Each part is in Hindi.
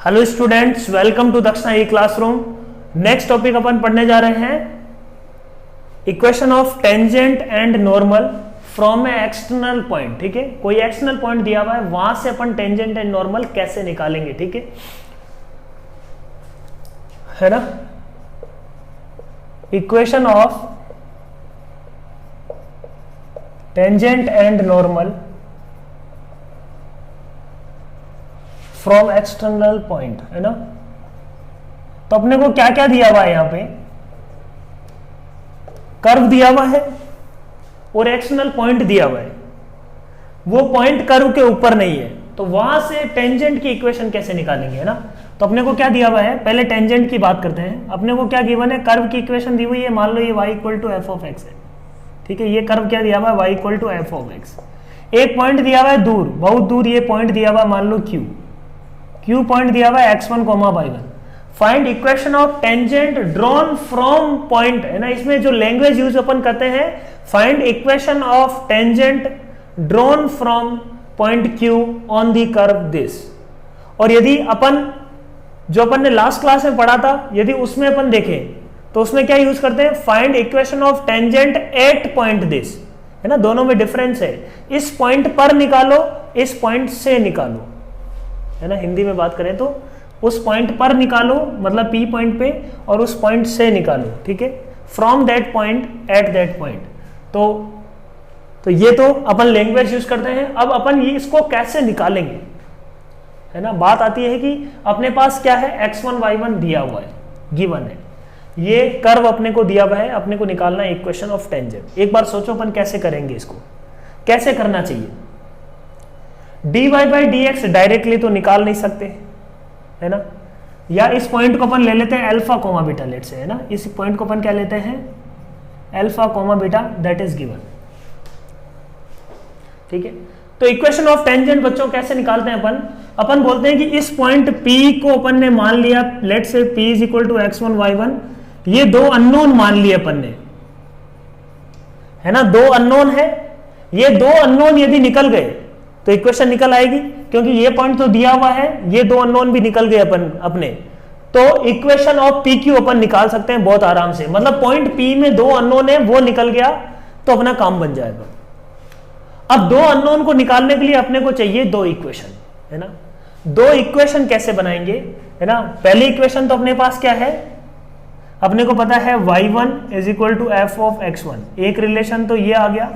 हेलो स्टूडेंट्स, वेलकम टू दक्षिणा ई क्लासरूम। नेक्स्ट टॉपिक अपन पढ़ने जा रहे हैं equation of tangent and normal from A external point. ठीक है, कोई एक्सटर्नल पॉइंट दिया हुआ है, वहां से अपन टेंजेंट एंड नॉर्मल कैसे निकालेंगे। ठीक है ना। Equation of tangent and normal from external point, है ना। तो अपने को क्या क्या दिया हुआ है, यहां पे कर्व दिया हुआ है और एक्सटर्नल पॉइंट दिया हुआ है। वो पॉइंट कर्व के ऊपर नहीं है, तो वहां से टेंजेंट की इक्वेशन कैसे निकालेंगे, है ना। तो अपने को क्या दिया हुआ है, पहले टेंजेंट की बात करते हैं। अपने को क्या गिवन है, कर्व की इक्वेशन दी हुई है। मान लो ये y equal to F of x है। ठीक है, ये कर्व क्या दिया हुआ है, y equal to F of x. एक पॉइंट दिया हुआ है दूर, बहुत दूर ये पॉइंट दिया हुआ है, मान लो क्यू पॉइंट दिया हुआ है x1, y1। Find equation of tangent drawn from point, है ना। इसमें जो लैंग्वेज यूज अपन करते हैं, find equation of tangent drawn from point Q on the curve this. और यदि अपन जो अपन ने लास्ट क्लास में पढ़ा था, यदि उसमें अपन देखें तो उसमें क्या यूज करते हैं, find equation of tangent at point this, है ना। दोनों में डिफरेंस है, इस पॉइंट पर निकालो, इस पॉइंट से निकालो, है ना। हिंदी में बात करें तो उस पॉइंट पर निकालो मतलब P पॉइंट पे, और उस पॉइंट से निकालो। ठीक है, from that point eight that point. तो ये तो अपन लैंग्वेज यूज करते हैं। अब अपन ये इसको कैसे निकालेंगे, है ना। बात आती है कि अपने पास क्या है, x1 y1 दिया हुआ है, गिवन है। ये कर्व अपने को दिया हुआ है, अपने को निकालना है इक्वेशन ऑफ टेंजेंट। एक बार सोचो अपन कैसे करेंगे, इसको कैसे करना चाहिए। dy by d x directly तो निकाल नहीं सकते, है ना। या इस पॉइंट को अपन ले लेते हैं अल्फा कोमा बीटा, लेट से, है ना। इस पॉइंट को अपन क्या लेते हैं, alpha comma beta, that is given. ठीक है, तो इक्वेशन ऑफ टेंजेंट बच्चों कैसे निकालते हैं अपन बोलते हैं कि इस पॉइंट P को अपन ने मान लिया, लेट से P is equal to x1 y1। ये दो अननोन मान लिए अपन ने, है ना। दो अननोन है, ये दो अननोन यदि निकल गए तो इक्वेशन निकल आएगी, क्योंकि ये पॉइंट तो दिया हुआ है, ये दो अननोन भी निकल गए अपन अपने। तो इक्वेशन ऑफ पी क्यू अपन निकाल सकते हैं बहुत आराम से। मतलब पॉइंट P में दो अननोन है, वो निकल गया तो अपना काम बन जाएगा। अब दो अननोन को निकालने के लिए अपने को चाहिए दो इक्वेशन, है ना। दो इक्वेशन कैसे बनाएंगे, है ना। पहली इक्वेशन तो अपने पास क्या है, अपने को पता है y1 is equal to F of x1। एक रिलेशन तो ये आ गया,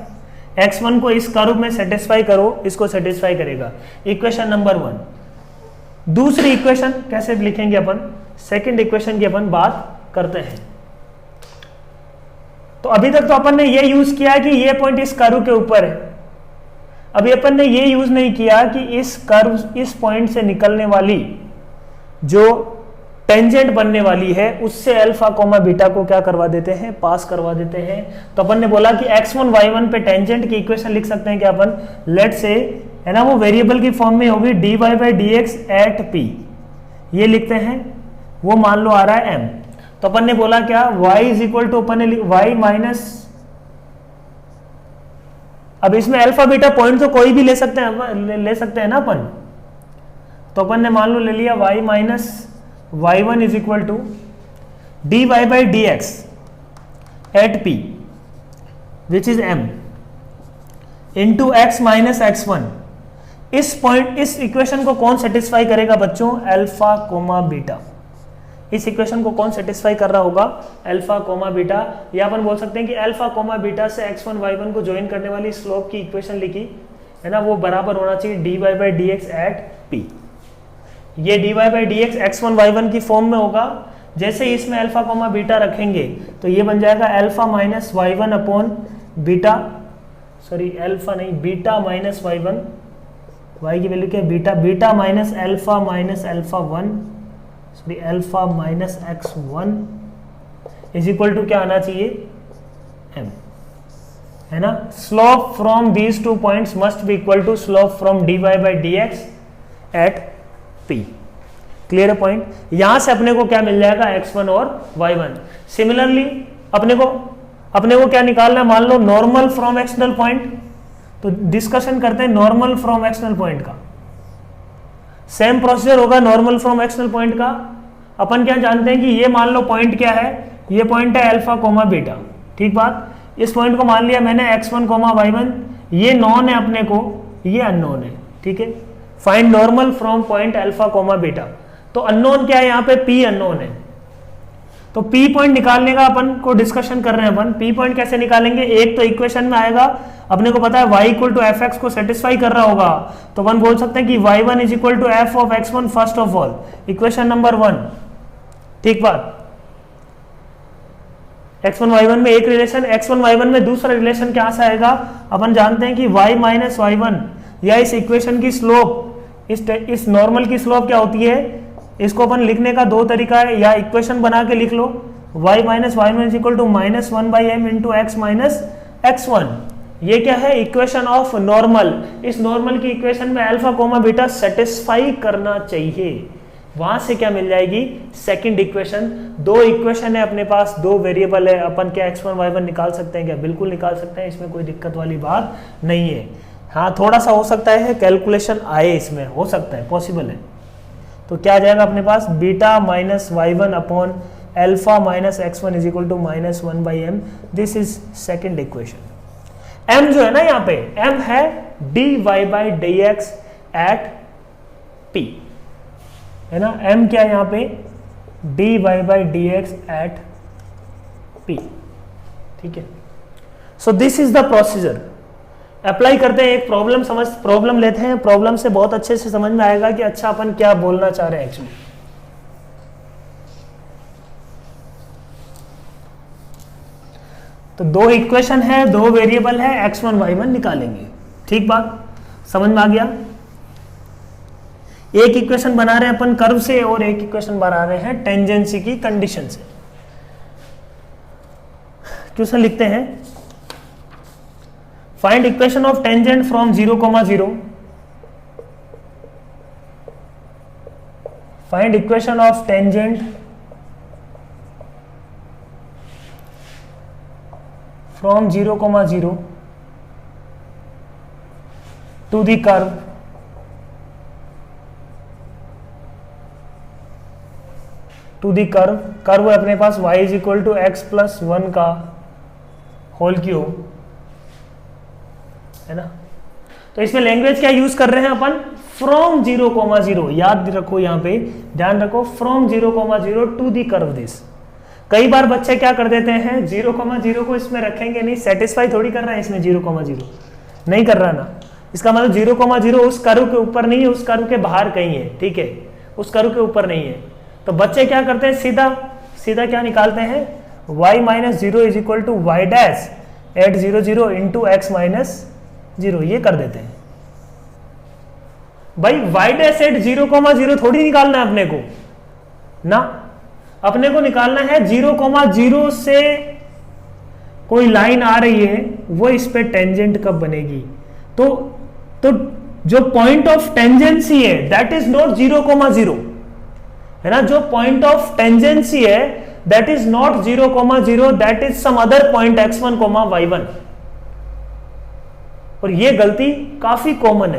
x1 को इस कर्व में सेटिस्फाई करो, इसको सेटिस्फाई करेगा, इक्वेशन नंबर 1। दूसरी इक्वेशन कैसे लिखेंगे अपन, सेकंड इक्वेशन की अपन बात करते हैं। तो अभी तक तो अपन ने ये यूज किया कि ये पॉइंट इस कर्व के ऊपर है। अभी अपन ने ये यूज नहीं किया कि इस कर्व, इस पॉइंट से निकलने वाली जो टेंजेंट बनने वाली है, उससे अल्फा कोमा बीटा को क्या करवा देते हैं, पास करवा देते हैं। तो अपन ने बोला कि x1 y1 पे टेंजेंट की इक्वेशन लिख सकते हैं क्या अपन, लेट से, है ना। वो वेरिएबल की फॉर्म में होगी dy by d x at p, ये लिखते हैं। वो मान लो आ रहा है m। तो अपन ने बोला क्या, y इज इक्वल टू, अपन ने y माइनस, अब इसमें अल्फा बीटा पॉइंट तो कोई भी ले सकते हैं ना अपन। तो अपन ने मान लो ले लिया y minus y1 is equal to dy by d x at p which is m into x minus x1। इस पॉइंट, इस इक्वेशन को कौन सेटिस्फाई करेगा बच्चों, अल्फा कोमा बीटा। इस इक्वेशन को कौन सेटिस्फाई कर रहा होगा, अल्फा कोमा बीटा। या अपन बोल सकते हैं कि अल्फा कोमा बीटा से x1 y1 को ज्वाइन करने वाली स्लोप की इक्वेशन लिखी, है ना, वो बराबर होना चाहिए dy by d x at p। ये dy by d x x1 y1 की फॉर्म में होगा। जैसे ही इसमें अल्फा कोमा बीटा रखेंगे तो ये बन जाएगा alpha minus y1 upon beta, sorry alpha नहीं, बीटा माइनस y1, y की वैल्यू क्या है beta, beta minus alpha 1, sorry alpha minus x1 is equal to क्या आना चाहिए, m, है ना। Slope from these two points must be equal to slope from dy by d x at p। Clear point. यहां से अपने को क्या मिल जाएगा, x1 और y1। सिमिलरली अपने को क्या निकालना है, मान लो नॉर्मल फ्रॉम एक्सटर्नल पॉइंट। तो डिस्कशन करते हैं नॉर्मल फ्रॉम एक्सटर्नल पॉइंट का। सेम प्रोसीजर होगा नॉर्मल फ्रॉम एक्सटर्नल पॉइंट का। अपन क्या जानते हैं कि ये मान लो पॉइंट क्या है, ये पॉइंट है अल्फा कोमा बीटा, ठीक बात। इस पॉइंट को मान लिया मैंने x1 कोमा y1, ये नॉन है अपने को, ये अननोन है, ठीक है। Find normal from point alpha comma beta, तो अननोन क्या है यहाँ पे, p अननोन है। तो p पॉइंट निकालने का अपन को डिस्कशन कर रहे हैं अपन। p पॉइंट कैसे निकालेंगे, एक तो इक्वेशन में आएगा, अपने को पता है y equal to f x को सेटिस्फाई कर रहा होगा, तो अपन बोल सकते हैं कि y1 is equal to F of x1 first of all, equation number 1, ठीक बात। x1 y1 में एक रिलेशन, x1 y1 में दूसरा रिलेशन क्या से आएगा, अपन जानते हैं कि y माइनस y1 या इस इक्वेशन की स्लोप, इस नॉर्मल की स्लोप क्या होती है, इसको अपन लिखने का दो तरीका है, या इक्वेशन बना के लिख लो y minus y1 is equal to minus 1/m into x minus x1। ये क्या है, इक्वेशन ऑफ नॉर्मल। इस नॉर्मल की इक्वेशन में अल्फा कोमा बीटा सेटिस्फाई करना चाहिए, वहां से क्या मिल जाएगी, सेकंड इक्वेशन। दो इक्वेशन है अपने पास, दो वेरिएबल है, अपन क्या x1 y1 निकाल सकते हैं क्या, बिल्कुल निकाल सकते हैं, इसमें कोई दिक्कत वाली बात नहीं है। हाँ थोड़ा सा हो सकता है कैलकुलेशन आए, इसमें हो सकता है, पॉसिबल है। तो क्या आ जाएगा अपने पास, beta minus y1 upon alpha minus x1 is equal to minus 1/m, this is second equation. m जो है ना यहाँ पे, m है dy/dx एट p, है ना, m क्या है यहाँ पे, dy/dx एट p, ठीक है। सो this is the procedure. Apply करते हैं, एक प्रॉब्लम लेते हैं, प्रॉब्लम से बहुत अच्छे से समझ में आएगा कि अच्छा अपन क्या बोलना चाह रहे हैं एक्चुअली। तो दो इक्वेशन है, दो वेरिएबल है, x1 y1 निकालेंगे, ठीक बात, समझ में आ गया। एक इक्वेशन बना रहे हैं अपन कर्व से, और एक इक्वेशन बना रहे हैं टेंजेंसी की कंडीशन से। क्वेश्चन लिखते हैं, find equation of tangent from 0,0, find equation of tangent from 0,0 to the curve curve है अपने पास y is equal to x plus 1 का होल क्यूब, है ना। तो इसमें लैंग्वेज क्या यूज कर रहे हैं अपन, फ्रॉम 0,0, याद रखो यहाँ पे, ध्यान रखो, from 0,0 to the curve this. कई बार बच्चे क्या कर देते हैं, 0,0 को इसमें रखेंगे नहीं, सेटिस्फाई थोड़ी कर रहा है इसमें, 0,0 नहीं कर रहा ना, इसका मतलब 0,0 उस कर्व के ऊपर नहीं है, उस कर्व के बाहर कहीं है, ठीक है, उस कर्व के ऊपर नहीं है। तो बच्चे क्या करते हैं, सीधा क्या निकालते हैं, y minus 0 is equal to y dash at 0,0 into x minus 0, ये कर देते हैं। भाई y डैश एट 0,0 थोड़ी निकालना है अपने को ना, अपने को निकालना है 0,0 से कोई लाइन आ रही है, वो इस पे टेंजेंट कब बनेगी। तो जो पॉइंट ऑफ टेंजेंसी है दैट इज नॉट 0,0, है ना, जो पॉइंट ऑफ टेंजेंसी है that is not 0,0, that is some other point x1, y1। और ये गलती काफी कॉमन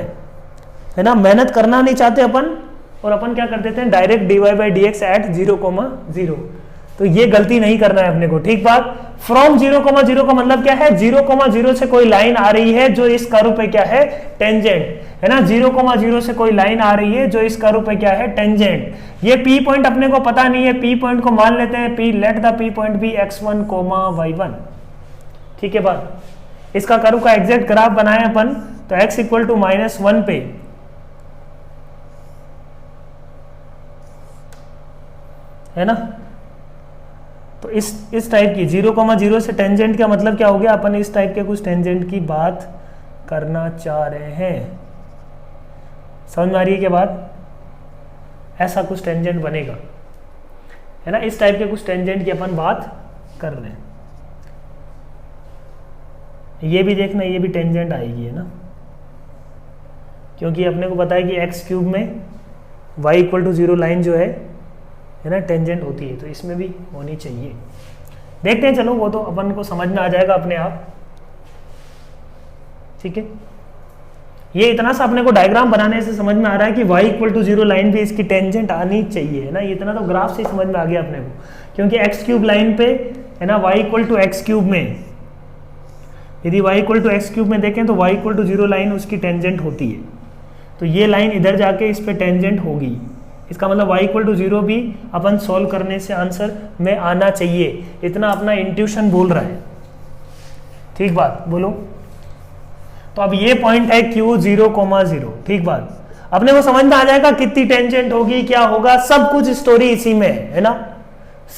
है ना, मेहनत करना नहीं चाहते अपन, और अपन क्या कर देते हैं, डायरेक्ट dy/dx एट 0,0। तो ये गलती नहीं करना है अपने को, ठीक बात। फ्रॉम 0,0 का मतलब क्या है, 0,0 से कोई लाइन आ रही है जो इस कर्व पे क्या है, टेंजेंट, है ना, 0,0 से कोई लाइन आ रही है जो इस कर्व पे क्या है, टेंजेंट। ये P पॉइंट अपने को पता नहीं है, P पॉइंट को मान लेते हैं P, let the P point be x1, y1, ठीक है बात। इसका कर्व का एग्जैक्ट ग्राफ बनाए अपन, तो x इक्वल टू -1 पे, है ना, तो इस टाइप की 0,0 से टेंजेंट का मतलब क्या हो गया, अपन इस टाइप के कुछ टेंजेंट की बात करना चाह रहे हैं, समझ में आ रही है क्या बात, ऐसा कुछ टेंजेंट बनेगा, है ना, इस टाइप के कुछ टेंजेंट की अपन बात कर रहे हैं। ये भी देखना, ये भी टेंजेंट आएगी, है ना, क्योंकि अपने को पता है कि x क्यूब में y इक्वल टू 0 लाइन जो है ना, टेंजेंट होती है, तो इसमें भी होनी चाहिए। देखते हैं, चलो वो तो अपन को समझ में आ जाएगा अपने आप, ठीक है। ये इतना सा अपने को डायग्राम बनाने से समझ में आ रहा है कि y इक्वल टू 0 लाइन भी इसकी टेंजेंट आनी चाहिए, है ना। ये इतना तो ग्राफ से ही समझ में आ गया अपने को, क्योंकि एक्स क्यूब लाइन पे, है ना, y equal to x cube में, यदि y equal to x cube में देखें तो y इक्वल टू 0 लाइन उसकी टेंजेंट होती है, तो ये लाइन इधर जाके इस पे टेंजेंट होगी। इसका मतलब y इक्वल टू 0 भी अपन सॉल्व करने से आंसर में आना चाहिए, इतना अपना इंट्यूशन बोल रहा है। ठीक बात, बोलो। तो अब ये पॉइंट है Q 0,0, ठीक बात। अपने को समझ में आ जाएगा कितनी टेंजेंट होगी, क्या होगा, सब कुछ स्टोरी इसी में है ना,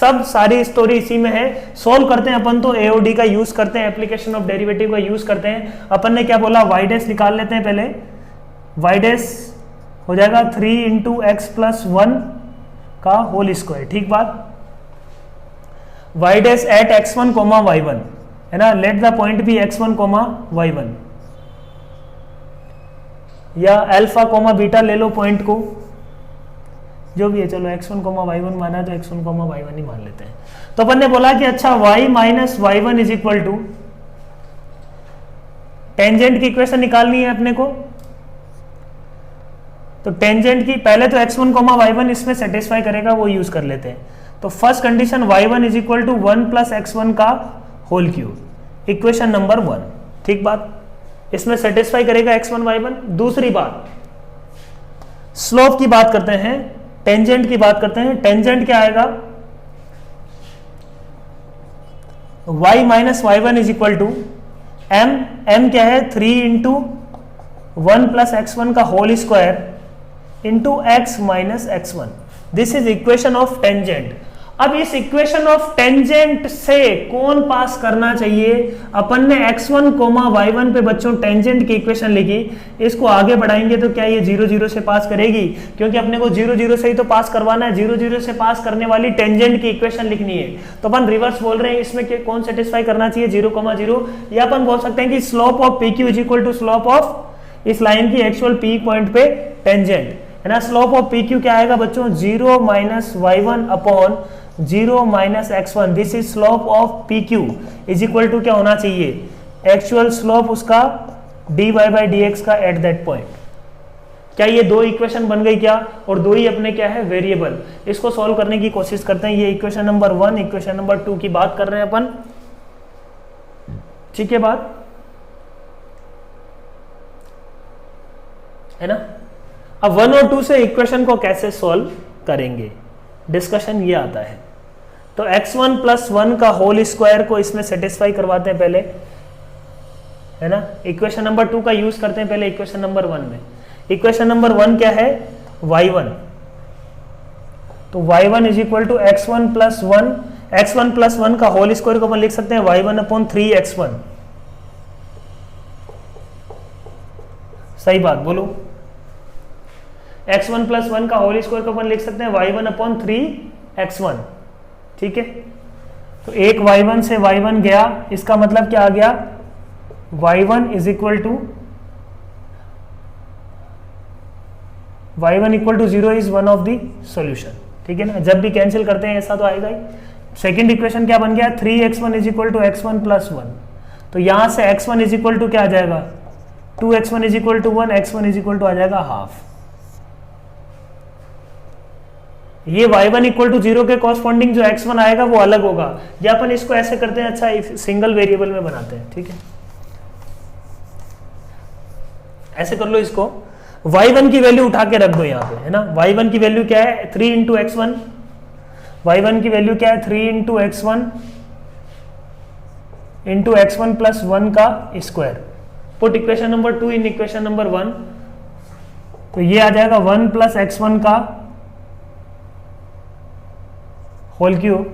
सब सारी स्टोरी इसी में है। सॉल्व करते हैं अपन तो एओडी का यूज करते हैं, एप्लीकेशन ऑफ डेरिवेटिव का यूज करते हैं। अपन ने क्या बोला, वाई डैश निकाल लेते हैं पहले। वाई डैश हो जाएगा 3 इंटू एक्स प्लस 1 का होल स्क्वायर, ठीक बात। Y dash at x1 comma y1, है ना, let the point be x1 comma y1, या अल्फा कोमा बीटा ले लो पॉइंट को, जो भी है, चलो x1 कोमा y1 माना है तो x1 कोमा y1 ही मान लेते हैं। तो अपन ने बोला कि अच्छा y minus y1 is equal to, tangent की इक्वेशन निकालनी है अपने को, तो टेंजेंट की पहले तो x1 कोमा y1 इसमें सेटिस्फाई करेगा, वो यूज कर लेते हैं। तो first condition y1 is equal to 1 plus x1 का होल क्यूब, इक्वेशन नंबर 1, ठीक बात, इसमें सेटिस्फाई करेगा x1 y1। दूसरी बात, स्लोप की बात करते हैं, टेंजेंट की बात करते हैं। टेंजेंट क्या आएगा, y minus y1 is equal to m क्या है 3 इंटू 1 प्लस x1 का whole square into x minus x1, this is equation of tangent. अब इस इक्वेशन ऑफ टेंजेंट से कौन पास करना चाहिए, अपन ने x1 कोमा y1 पे बच्चों टेंजेंट की इक्वेशन लिखी, इसको आगे बढ़ाएंगे तो क्या ये 0 0 से पास करेगी, क्योंकि अपने को 0 0 से ही तो पास करवाना है, 0 0 से पास करने वाली टेंजेंट की इक्वेशन लिखनी है। तो अपन रिवर्स बोल रहे हैं, इसमें कौन सेटिस्फाई करना चाहिए, 0,0, या अपन बोल सकते हैं कि slope of PQ is equal to slope of इस लाइन की एक्चुअल P पॉइंट पे टेंजेंट, है ना। स्लोप ऑफ PQ क्या आएगा बच्चों, 0 minus y1 upon 0 minus x1, this is slope of PQ is equal to क्या होना चाहिए, एक्चुअल स्लोप उसका dy बाई dx का एट दैट पॉइंट। क्या ये दो इक्वेशन बन गई क्या, और दो ही अपने क्या है वेरिएबल। इसको सॉल्व करने की कोशिश करते हैं। ये इक्वेशन नंबर 1, इक्वेशन नंबर 2 की बात कर रहे हैं अपन, ठीक है बात, है ना। अब 1 और 2 से इक्वेशन को कैसे सॉल्व करेंगे, डिस्कशन ये आता है। तो x1 प्लस 1 का होल स्क्वायर को इसमें सेटिस्फाई करवाते हैं पहले, है ना। इक्वेशन नंबर 2 का यूज करते हैं पहले इक्वेशन नंबर 1 में। इक्वेशन नंबर 1 क्या है, y1, तो y1 is equal to x1 plus 1, x1 plus 1 का होल स्क्वायर को अपन लिख सकते हैं y1 अपॉन 3x1, सही बात बोलो। x1 प्लस 1 का होल स्क्वायर को अपन लिख सकते हैं y1 अपॉन 3x1, ठीक है। तो एक y1 से y1 गया, इसका मतलब क्या आ गया, y1 is equal to y1 equal to 0 is one of the solution, ठीक है ना। जब भी कैंसिल करते हैं ऐसा तो आएगा ही। सेकेंड इक्वेशन क्या बन गया, 3x1 is equal to x1 plus 1, तो यहां से x1 इज इक्वल टू क्या आ जाएगा, 2x1 is equal to 1, x1 is equal to आ जाएगा हाफ। ये y1 इक्वल टू 0 के कॉरस्पॉन्डिंग जो x1 आएगा वो अलग होगा, या अपन इसको ऐसे करते हैं, अच्छा सिंगल वेरिएबल में बनाते हैं, ठीक है। ऐसे कर लो इसको, y1 की वैल्यू उठा के रख दो यहाँ पे, है ना। y1 की वैल्यू क्या है 3 इंटू x1, y1 की वैल्यू क्या है 3 into x1 into x1 plus 1 का square. Put equation number 2 in equation number 1, तो ये आ जाएगा 1 प्लस x1 का होल क्यूब।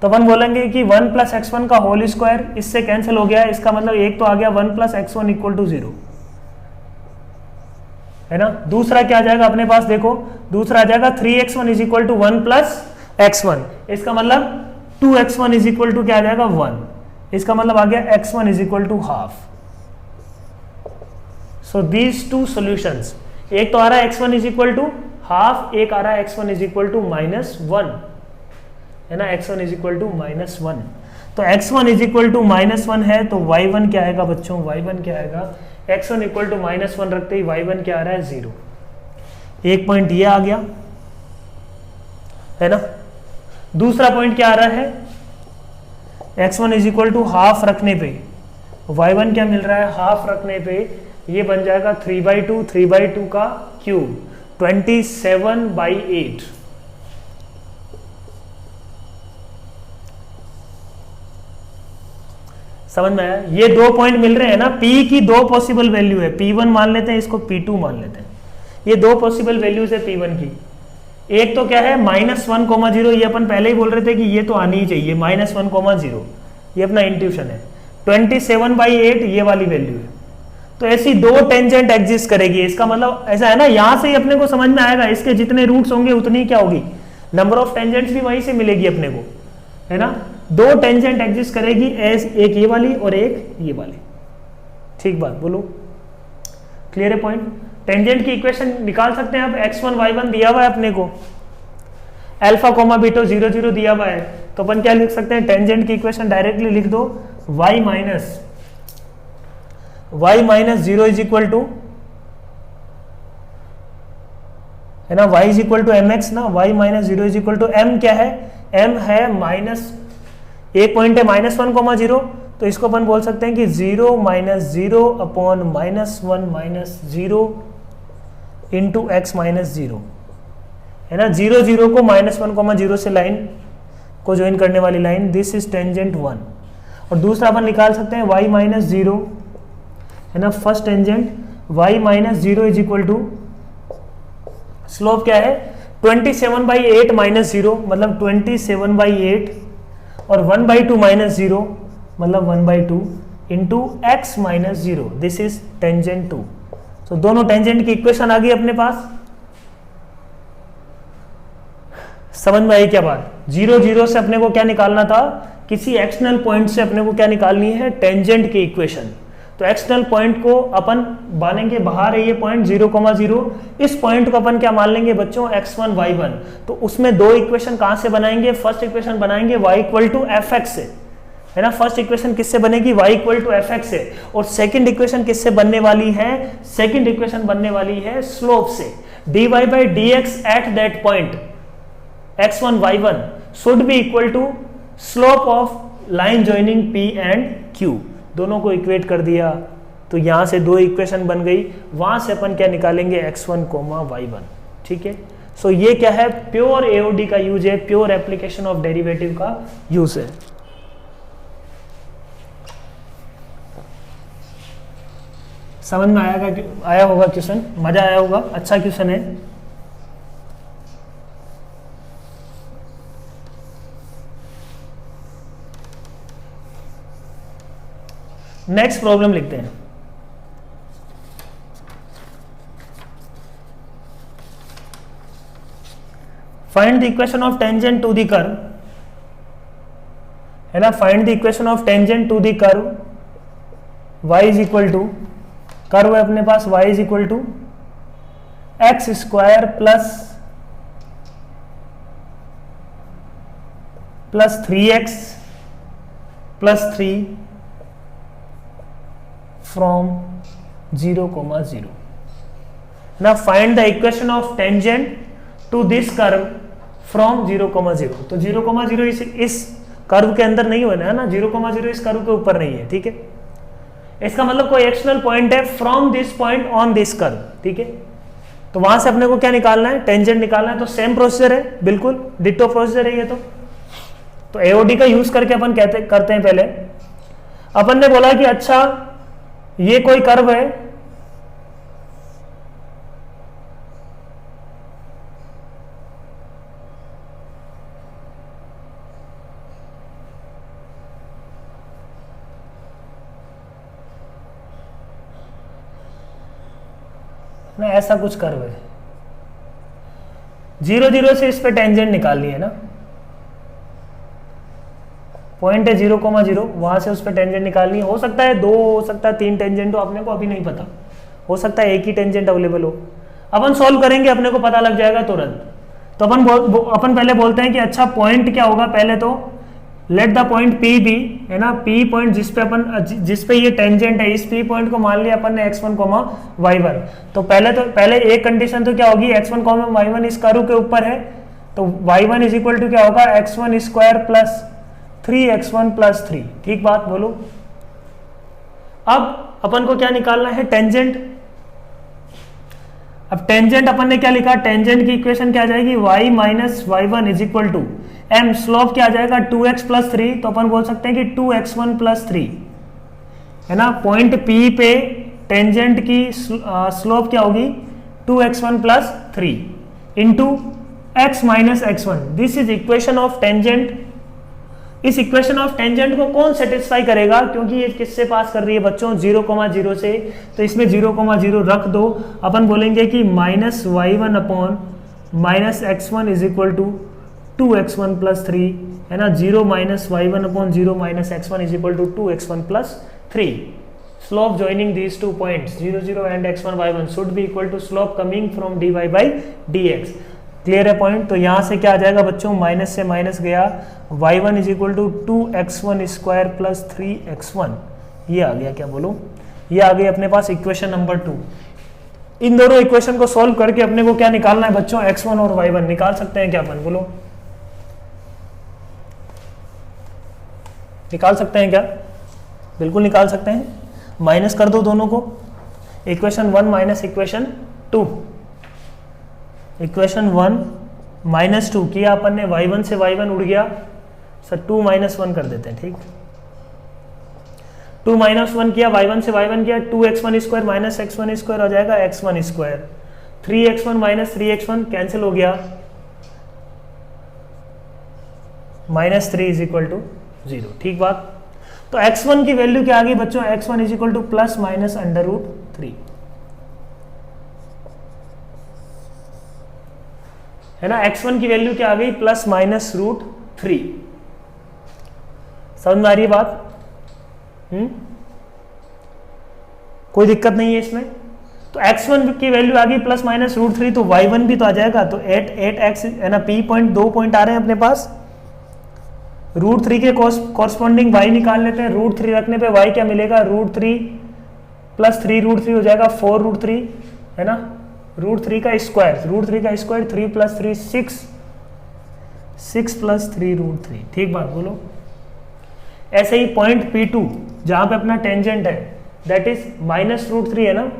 तो अपन बोलेंगे कि 1 प्लस x1 का होल स्क्वायर इससे कैंसिल हो गया, इसका मतलब एक तो आ गया 1 प्लस x1 इक्वल टू 0, है ना। दूसरा क्या आ जाएगा अपने पास, देखो दूसरा आ जाएगा 3x1 is equal to 1 plus x1, इसका मतलब 2x1 इज इक्वल टू क्या आ जाएगा 1, इसका मतलब आ गया x1 is equal to half. So these two solutions, एक तो आ रहा है x1 is equal to half, एक आ रहा है x1 इज इक्वल टू -1, है ना। x1 इज इक्वल टू -1, तो x1 इज इक्वल टू -1 है, तो y1 क्या आएगा बच्चों, y1 क्या आएगा, x1 इक्वल टू -1 रखते ही y1 क्या आ रहा है 0। एक पॉइंट ये आ गया है ना। दूसरा पॉइंट क्या आ रहा है, x1 is equal to half रखने पे y1 क्या मिल रहा है, हाफ रखने पे ये बन जाएगा 3/2 का क्यूब 27/8। समझ में आया। ये दो पॉइंट मिल रहे हैं ना, p की दो पॉसिबल वैल्यू है, p1 मान लेते हैं, इसको p2 मान लेते हैं। ये दो पॉसिबल वैल्यूज है p1 की। एक तो क्या है -1,0, ये अपन पहले ही बोल रहे थे कि ये तो आनी ही चाहिए, -1,0, ये अपना इंट्यूशन है। 27/8 ये वाली वैल्यू है। तो ऐसी दो टेंजेंट एग्जिस्ट करेगी, इसका मतलब ऐसा है ना, यहां से ही अपने को समझ में आएगा इसके जितने रूट्स होंगे उतनी क्या होगी, नंबर ऑफ टेंजेंट्स भी वहीं से मिलेगी अपने को, है ना। दो टेंजेंट एग्जिस्ट करेगी, एक ये वाली और एक ये वाली। ठीक बात बोलो, क्लियर है पॉइंट। टेंजेंट की इक्वेशन निकाल सकते हैं आप। x1 y1 दिया हुआ है अपने को, अल्फा कोमा बीटा 0 0 दिया हुआ है, तो अपन क्या लिख सकते हैं, टेंजेंट की इक्वेशन डायरेक्टली लिख दो, y minus 0 is equal to, है ना, y is equal to mx ना, y minus 0 is equal to m क्या है, m है माइनस, एक पॉइंट है -1,0, तो इसको अपन बोल सकते हैं कि 0 - 0 अपॉन -1 - 0 इंटू x माइनस 0, है ना। 0 0 को -1,0 से लाइन को ज्वाइन करने वाली लाइन, दिस इज टेंजेंट 1। और दूसरा अपन निकाल सकते हैं y माइनस 0, है ना, first tangent y minus 0 is equal to, slope क्या है 27/8 - 0 मतलब 27/8 और 1/2 - 0 मतलब 1/2 into x minus 0, this is tangent 2। तो दोनों टेंजेंट की इक्वेशन आ गई अपने पास। समझ में आई क्या बात। 0 0 से अपने को क्या निकालना था, किसी एक्सटर्नल पॉइंट से अपने को क्या निकालनी है, टेंजेंट की इक्वेशन। तो एक्सटर्नल पॉइंट को अपन मानेंगे बाहर है ये पॉइंट 0, 0, इस पॉइंट को अपन क्या मान लेंगे बच्चों, x1 y1। तो उसमें दो इक्वेशन कहां से बनाएंगे, फर्स्ट इक्वेशन बनाएंगे y इक्वल टू fx से, है ना। फर्स्ट इक्वेशन किससे बनेगी, y इक्वल टू fx से। और सेकंड इक्वेशन किससे बनने वाली है, सेकंड इक्वेशन बनने वाली है स्लोप से, dy/dx at that point x1 y1 should be equal to slope of line joining p and q। दोनों को इक्वेट कर दिया तो यहां से दो इक्वेशन बन गई, वहां से अपन क्या निकालेंगे, x1, y1। ठीक है। सो ये क्या है, प्योर एओडी का यूज है, प्योर एप्लीकेशन ऑफ डेरिवेटिव का यूज है। समझ में आया होगा क्वेश्चन, मजा आया होगा, अच्छा क्वेश्चन है। नेक्स्ट प्रॉब्लम लिखते हैं। Find the equation of tangent to the curve, है ना। Find the equation of tangent to the curve y is equal to, curve है अपने पास y is equal to x square plus 3x plus 3 from 0, 0 ना। Find the equation of tangent to this curve from 0, 0। तो 0, 0 इस कर्व के अंदर नहीं होना है ना, 0, 0 इस कर्व के ऊपर नहीं है। ठीक है, इसका मतलब कोई एक्सटर्नल पॉइंट है from this point on this curve. ठीक है, तो वहां से अपने को क्या निकालना है, टेंजेंट निकालना है। तो सेम प्रोसीजर है, बिल्कुल डिट्टो प्रोसीजर है ये। तो एओडी का यूज करके अपन करते हैं। पहले अपन ने बोला कि अच्छा ये कोई कर्व है, ना ऐसा कुछ कर्व है, 0 0 से इस पे टेंजेंट निकालनी है ना। पॉइंट है 0, 0, वहां से उस पर टेंजेंट निकालनी है। हो सकता है 2, हो सकता है 3 टेंजेंट हो, अपने को अभी नहीं पता, हो सकता है एक ही टेंजेंट अवेलेबल हो। अपन सॉल्व करेंगे, अपने को पता लग जाएगा तुरंत। तो अपन पहले बोलते हैं कि अच्छा पॉइंट क्या होगा, पहले तो let the point P be, है ना, पी पॉइंट जिस पे ये टेंजेंट है, इस पी पॉइंट को मान लिया अपन ने x1 y1। तो पहले एक कंडीशन तो क्या होगी, x1 y1 इस कर्व के ऊपर है, तो y1 इज इक्वल टू क्या होगा, x1 square plus 3x1 plus 3। ठीक बात बोलो। अब अपन को क्या निकालना है, टेंजेंट। अब टेंजेंट अपन ने क्या लिखा, टेंजेंट की इक्वेशन क्या आ जाएगी, y minus y1 is equal to m, slope क्या आ जाएगा 2x प्लस 3, तो अपन बोल सकते हैं कि 2x1 प्लस 3, है ना। पॉइंट P पे टेंजेंट की स्लोप क्या होगी 2x1 plus 3 into x minus x1। This is equation of tangent. इस इक्वेशन ऑफ टेंजेंट को कौन सेटिस्फाई करेगा, क्योंकि ये किससे पास कर रही है बच्चों, 0,0 से, तो इसमें 0,0 रख दो। अपन बोलेंगे कि minus y1 upon minus x1 is equal to 2x1 plus 3, है ना। 0 minus y1 upon 0 minus x1 is equal to 2x1 plus 3। Slope joining these two points 0, 0 and x1 y1 should be equal to slope coming from dy by dx। Clear है पॉइंट। तो यहां से क्या आ जाएगा बच्चों, माइनस से माइनस गया, y1 is equal to 2x1 square plus 3x1, ये आ गया, क्या बोलो, ये आ गई अपने पास इक्वेशन नंबर 2। इन दोनों इक्वेशन को सॉल्व करके अपने को क्या निकालना है बच्चों, x1 और y1 निकाल सकते हैं क्या अपन, बोलो निकाल सकते हैं क्या, बिल्कुल निकाल सकते हैं। माइनस कर दो दोनों को, equation 1 minus equation 2, equation 1 minus 2 किया अपन ने, y1 से y1 उड़ गया सर, 2 माइनस 1 कर देते हैं, ठीक। 2 माइनस 1 किया, y1 से y1 किया, 2x1 square minus x1 square हो जाएगा x1 square, 3x1 minus 3x1 cancel हो गया, माइनस 3 इज इक्वल टू 0। ठीक बात। तो x1 की वैल्यू क्या आ गई बच्चों, x1 is equal to plus minus under root 3, है ना। x1 की वैल्यू क्या आ गई, प्लस माइनस रूट 3। समझ में आ रही है बात, कोई दिक्कत नहीं है इसमें। तो x1 की वैल्यू आ गई प्लस माइनस रूट 3, तो y1 भी तो आ जाएगा, तो 8x, है ना, p पॉइंट 2 पॉइंट आ रहे हैं अपने पास, रूट 3 के कॉरस्पॉन्डिंग y निकाल लेते हैं। रूट 3 रखने पे y क्या मिलेगा, रूट 3 प्लस 3 रूट 3 हो जाएगा 4 रूट 3, है ना। रूट 3 का स्क्वायर, रूट 3 का स्क्वायर 3 प्लस 3 6, 6 प्लस 3 रूट 3। ठीक बात बोलो। ऐसे ही पॉइंट P2 जहां पे अपना टेंजेंट है, दैट इज माइनस रूट 3, है ना,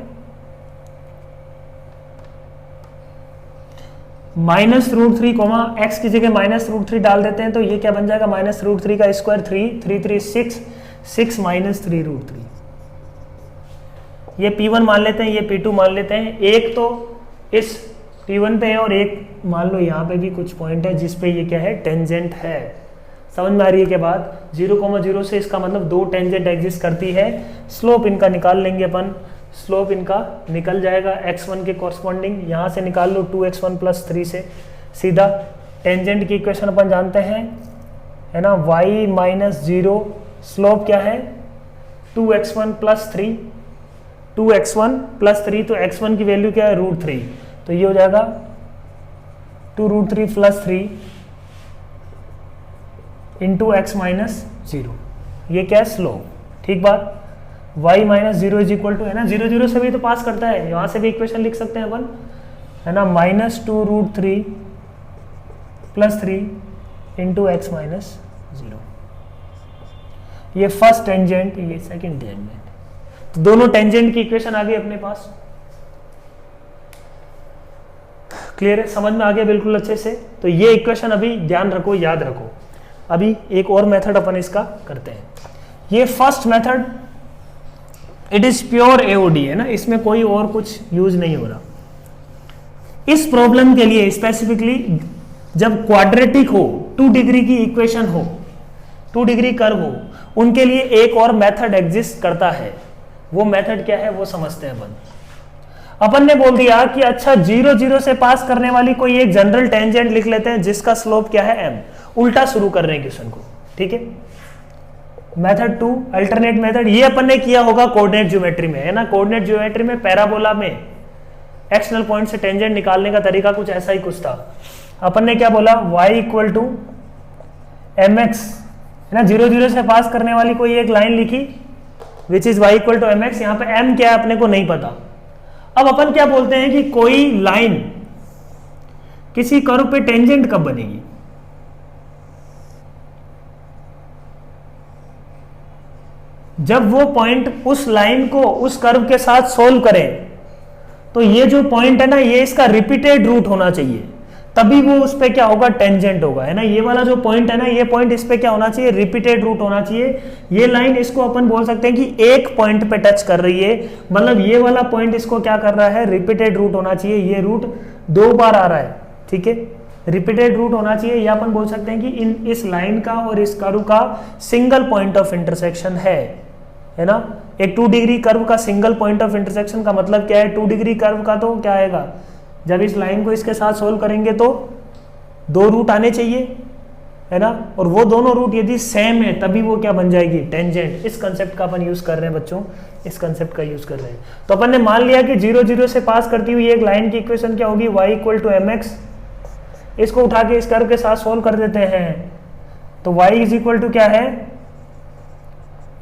माइनस रूट 3 कोमा एक्स की जगह माइनस रूट 3 डाल देते हैं, तो ये क्या बन जाएगा, माइनस रूट 3 का स्क्वायर 3, 3 3 6, 6 माइनस 3 रूट 3। ये P1 मान लेते हैं, ये P2 मान लेते हैं। एक तो इस P1 पे है और एक मान लो यहाँ पे भी कुछ पॉइंट है जिसपे ये क्या है, टेंजेंट है। समझ में आ रही है के बाद 0,0 से इसका मतलब 2 टेंजेंट एग्जिस्ट करती है। स्लोप इनका निकाल लेंगे अपन, स्लोप इनका निकल जाएगा x1 के कॉरस्पॉन्डिंग, यहाँ से निकाल लो 2x1 प्लस 3 से सीधा। टेंजेंट की इक्वेशन अपन जानते हैं, है ना, y माइनस 0, स्लोप क्या है 2x1 प्लस 3, 2x1 प्लस 3, तो x1 की वैल्यू क्या है रूट 3, तो ये हो जाएगा 2 root 3 plus 3 into x minus 0, ये क्या है स्लोप। ठीक बात। y minus 0 is equal to, है ना, 0 0 से भी तो पास करता है, यहां से भी इक्वेशन लिख सकते हैं अपन, है ना, minus 2 root 3 plus 3 into x minus 0। ये फर्स्ट टेंजेंट, ये सेकंड टेंजेंट, तो दोनों टेंजेंट की इक्वेशन आ गई अपने पास। क्लियर है, समझ में आ गया बिल्कुल अच्छे से। तो ये इक्वेशन अभी ध्यान रखो, याद रखो। अभी एक और मेथड अपन इसका करते हैं। ये first method it is pure AOD, है ना, इसमें कोई और कुछ यूज नहीं हो रहा। इस प्रॉब्लम के लिए स्पेसिफिकली जब क्वाड्रेटिक हो, 2 डिग्री की इक्वेशन हो, 2 डिग्री कर्व हो, उनके लिए एक और मेथड एग्जिस्ट करता है। वो मेथड क्या है वो समझते हैं अपन ने बोल दिया कि अच्छा 0 0 से पास करने वाली कोई एक जनरल टेंजेंट लिख लेते हैं जिसका स्लोप क्या है m। उल्टा शुरू कर रहे हैं क्वेश्चन को, ठीक है। मेथड 2 अल्टरनेट मेथड, ये अपन ने किया होगा कोऑर्डिनेट ज्योमेट्री में, है ना। कोऑर्डिनेट ज्योमेट्री में पैराबोला में एक्सटर्नल पॉइंट से टेंजेंट निकालने का तरीका कुछ ऐसा ही कुछ था। अपन ने क्या बोला, y इक्वल टू mx है ना, 0 0 से पास करने वाली कोई एक लाइन लिखी which is y equal to mx, यहाँ पे m क्या है अपने को नहीं पता। अब अपन क्या बोलते हैं कि कोई लाइन किसी कर्व पे टेंजेंट कब बनेगी, जब वो पॉइंट उस लाइन को उस कर्व के साथ सोल्व करे, तो ये जो पॉइंट है ना ये इसका रिपीटेड रूट होना चाहिए, तभी वो उस पे क्या होगा, टेंजेंट होगा, है ना। ये वाला जो पॉइंट है ना, ये पॉइंट इस पे क्या होना चाहिए, रिपीटेड रूट होना चाहिए। ये लाइन इसको अपन बोल सकते हैं कि एक पॉइंट पे टच कर रही है, मतलब ये वाला पॉइंट इसको क्या कर रहा है, रिपीटेड रूट होना चाहिए। ये रूट 2 बार आ रहा है, ठीक है, रिपीटेड रूट होना चाहिए। या अपन बोल सकते हैं कि इस लाइन का और इस कर्व का सिंगल पॉइंट ऑफ इंटरसेक्शन है ना। एक 2 डिग्री कर्व का सिंगल पॉइंट ऑफ इंटरसेक्शन का मतलब क्या है, 2 डिग्री कर्व का तो क्या आएगा, जब इस लाइन को इसके साथ सोल्व करेंगे तो 2 रूट आने चाहिए, है ना, और वो दोनों रूट यदि सेम है तभी वो क्या बन जाएगी, टेंजेंट। इस कंसेप्ट का अपन यूज कर रहे हैं बच्चों, इस कंसेप्ट का यूज कर रहे हैं। तो अपन ने मान लिया कि 0 0 से पास करती हुई एक लाइन की इक्वेशन क्या होगी, y इक्वल टू mx। इसको उठा के इस कर्व के साथ सोल्व कर देते हैं, तो y इज इक्वल टू क्या है,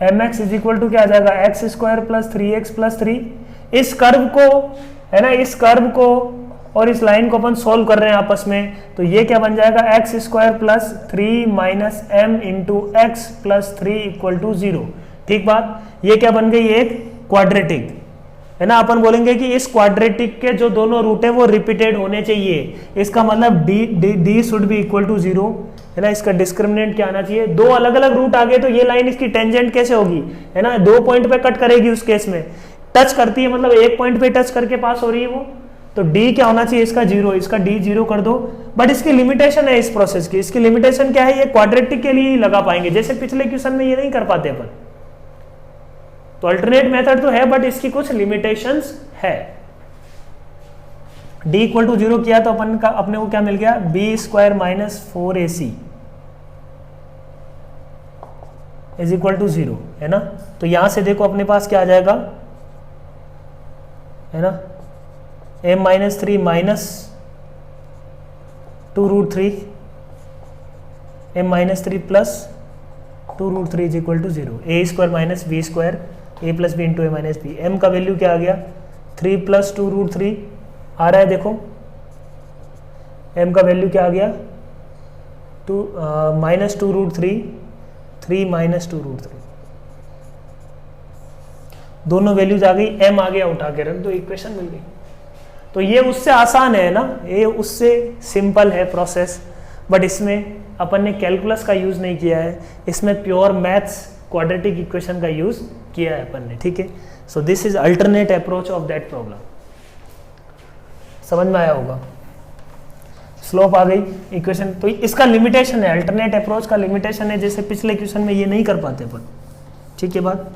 mx इज इक्वल टू क्या आ जाएगा, x square plus 3x plus 3। इस कर्व को, है ना, इस कर्व को और इस लाइन को अपन सोल्व कर रहे हैं आपस में, तो ये क्या बन जाएगा, x square plus 3 minus M into x plus 3 equal to 0। ठीक बात, ये क्या बन गई, एक क्वाड्रेटिक, है ना। अपन बोलेंगे कि इस क्वाड्रेटिक के जो दोनों रूट है वो रिपीटेड होने चाहिए। इसका मतलब D should be equal to 0, है ना। इसका डिस्क्रिमिनेंट क्या आना चाहिए, 2 अलग अलग रूट आ गए तो ये लाइन इसकी टेंजेंट कैसे होगी, है ना, 2 पॉइंट पे कट करेगी। उस केस में टच करती है, मतलब एक पॉइंट पे टच करके पास हो रही है वो, तो डी क्या होना चाहिए, इसका 0, इसका डी 0 कर दो। बट इसकी लिमिटेशन है इस प्रोसेस की, इसकी लिमिटेशन क्या है, ये क्वाड्रेटिक के लिए ही लगा पाएंगे, जैसे पिछले क्वेश्चन में ये नहीं कर पाते अपन। तो अल्टरनेट मेथड तो है बट इसकी कुछ लिमिटेशंस है। d इक्वल टू 0 किया तो अपने को क्या मिल गया, B square minus 4ac is equal to 0, है ना। तो यहां से देखो अपने पास क्या आ जाएगा, है ना, m minus 3 minus 2 root 3 m minus 3 plus 2 root 3 is equal to 0, A square minus B square A plus B into A minus B. M का वैल्यू क्या आ गया, 3 प्लस 2 रूट 3 आ रहा है, देखो m का वैल्यू क्या आ गया, माइनस 2 रूट 3 माइनस 2 रूट 3, दोनों वैल्यूज आ गई, m आ गया, उठा के रख दो, इक्वेशन मिल गई। तो ये उससे आसान है ना, ये उससे सिंपल है प्रोसेस, बट इसमें अपन ने कैलकुलस का यूज नहीं किया है, इसमें प्योर मैथ्स क्वाड्रेटिक इक्वेशन का यूज किया है अपन ने, ठीक है। सो this is alternate approach of that problem. समझ में आया होगा, स्लोप आ गई इक्वेशन, तो इसका लिमिटेशन है, अल्टरनेट अप्रोच का लिमिटेशन है, जैसे पिछले क्वेश्चन में ये नहीं कर पाते अपन, ठीक है बात।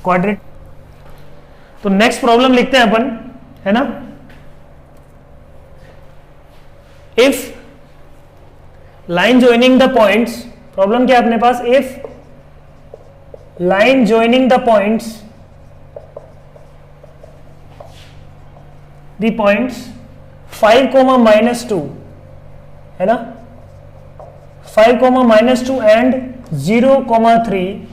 क्वाड्रेट, तो नेक्स्ट प्रॉब्लम लिखते हैं अपन, है ना। If line joining the points, problem क्या है अपने पास, if line joining the points, the points 5, -2, है ना, 5, -2 and 0, 3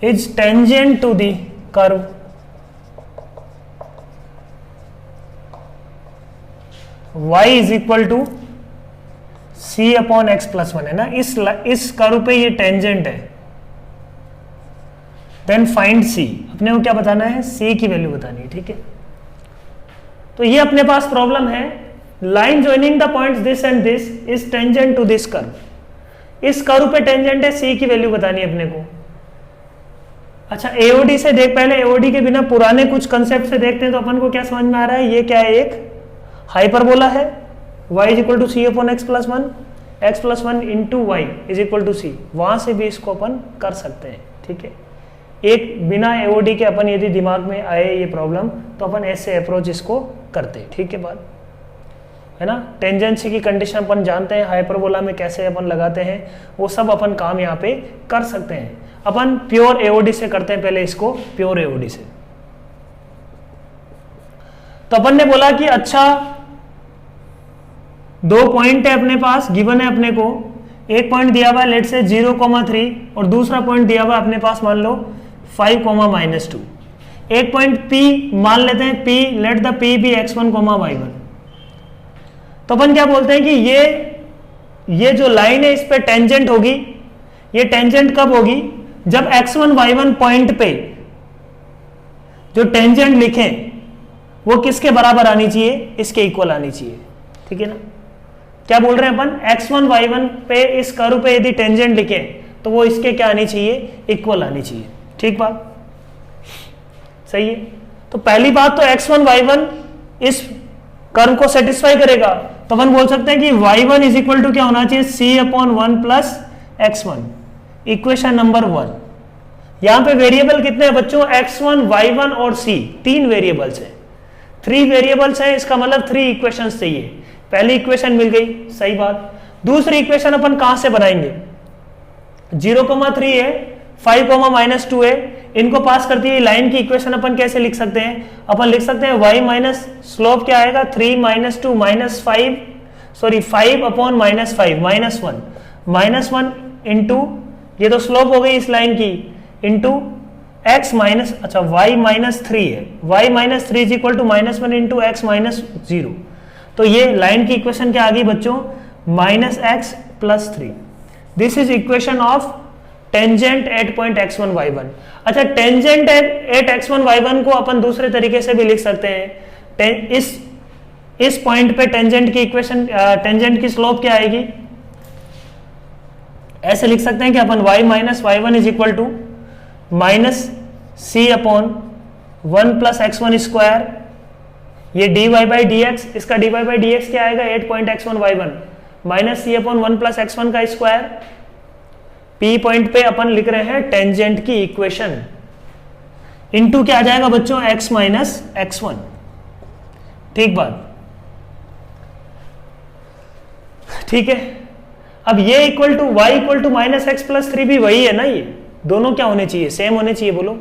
is tangent to the curve y is equal to c upon x plus 1, है ना। इस कर्व पे ये टेंजेंट है, देन फाइंड c, अपने को क्या बताना है, c की वैल्यू बतानी है, ठीक है। तो ये अपने पास प्रॉब्लम है, line joining the points this and this is tangent to this curve, इस कर्व पे टेंजेंट है, c की वैल्यू बतानी है अपने को। अच्छा, एओडी से देख, पहले एओडी के बिना पुराने कुछ कंसेप्ट से देखते हैं, तो अपन को क्या समझ में आ रहा है, ये क्या है, एक हाइपरबोला है, y is equal to C upon x plus 1 into y is equal to c, वहां से भी इसको अपन कर सकते हैं, ठीक है। एक बिना एओडी के अपन यदि दिमाग में आए ये प्रॉब्लम, तो अपन ऐसे अप्रोच इसको करते हैं, ठीक है बात, है ना। टेंजेंसी की कंडीशन अपन जानते हैं, हाइपरबोला में कैसे अपन लगाते हैं, वो सब अपन काम यहाँ पे कर सकते हैं। अपन प्योर एओडी से करते हैं, पहले इसको प्योर एओडी से। तो अपन ने बोला कि अच्छा दो पॉइंट है अपने पास, गिवन है अपने को, एक पॉइंट दिया हुआ है लेट से 0,3 और दूसरा पॉइंट दिया हुआ है अपने पास मान लो 5,-2। एक पॉइंट P मान लेते हैं, P let the P be x1, y1। तो अपन क्या बोलते हैं कि ये जो लाइन है इस पे टेंजेंट होगी। ये टेंजेंट कब होगी? जब x1, y1 पॉइंट पे जो टेंजेंट लिखें वो किसके बराबर आनी चाहिए? इसके इक्वल आनी चाहिए। ठीक है ना? क्या बोल रहे हैं अपन? x1, y1 पे इस कर्व पे यदि टेंजेंट लिखें तो वो इसके क्या आनी चाहिए? इक्वल आनी चाहिए। ठीक बात, सही है। तो पहली बात तो x1, y1 इस कर्व को सेटिस्फाई करेगा, तो अपन बोल सकते हैं कि y1 इज इक्वल टू क्या होना चाहिए? c/1 plus x1, equation number 1। यहां पे वेरिएबल कितने हैं बच्चों? x1, y1 और c, 3 वेरिएबल्स हैं। 3 वेरिएबल्स हैं, इसका मतलब 3 इक्वेशंस चाहिए। पहली इक्वेशन मिल गई, सही बात। दूसरी इक्वेशन अपन कहां से बनाएंगे? 0,3 है, 5,-2 है, इनको पास करती है लाइन की इक्वेशन अपन कैसे लिख सकते हैं? अपन लिख सकते हैं y माइनस स्लोप क्या आएगा? 3 - 2 -5, सॉरी 5/-5 -1 इंटू, ये तो स्लोप हो गई इस लाइन की, इंटू x माइनस, अच्छा y -3 है, y -3 is equal to -1 into x -0। तो ये लाइन की इक्वेशन क्या आ गई बच्चों? -x + 3। This is equation of tangent at point x1, y1। अच्छा, टेंजेंट एट x1, y1 को अपन दूसरे तरीके से भी लिख सकते हैं। इस पॉइंट पे टेंजेंट की इक्वेशन, टेंजेंट की स्लोप क्या आएगी? ऐसे लिख सकते हैं कि अपन y - y1 is equal to -c/1 + x1 square, ये dy/dx, इसका dy/dx क्या आएगा? 8 point x1, y1 -c/1 + x1 का स्क्वायर। P पॉइंट पे अपन लिख रहे हैं टेंजेंट की इक्वेशन, इनटू क्या आ जाएगा बच्चों? x - x1। ठीक बात, ठीक है। अब ये equal to y equal to -x + 3 भी वही है ना? ये दोनों क्या होने चाहिए? सेम होने चाहिए, बोलो।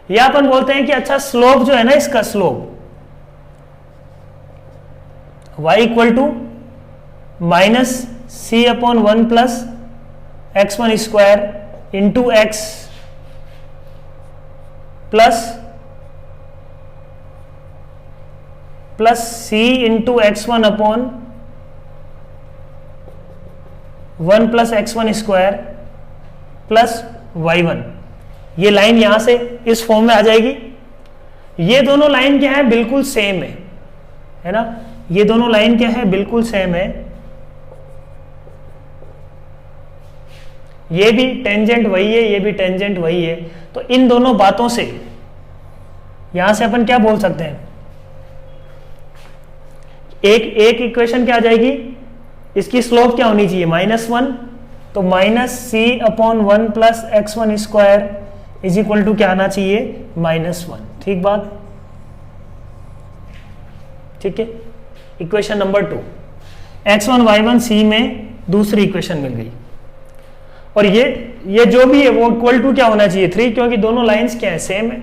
या अपन बोलते हैं कि अच्छा स्लोप जो है ना, इसका slope y equal to -c/1 plus x1 square into x plus c into x1/1 plus x1 square plus y1। ये लाइन यहां से इस फॉर्म में आ जाएगी। ये दोनों लाइन क्या है? बिल्कुल सेम है ना? ये दोनों लाइन क्या है? बिल्कुल सेम है। ये भी टेंजेंट वही है, ये भी टेंजेंट वही है। तो इन दोनों बातों से यहां से अपन क्या बोल सकते हैं? एक इक्वेशन क्या आ जाएगी? इसकी स्लोप क्या होनी चाहिए? -1, तो -c/1 plus x1 square is equal to क्या आना चाहिए? -1। ठीक बात, ठीक है। Equation number 2, x1, y1 c में दूसरी इक्वेशन मिल गई। और ये जो भी है वो इक्वल टू क्या होना चाहिए? 3, क्योंकि दोनों लाइंस क्या है? सेम है।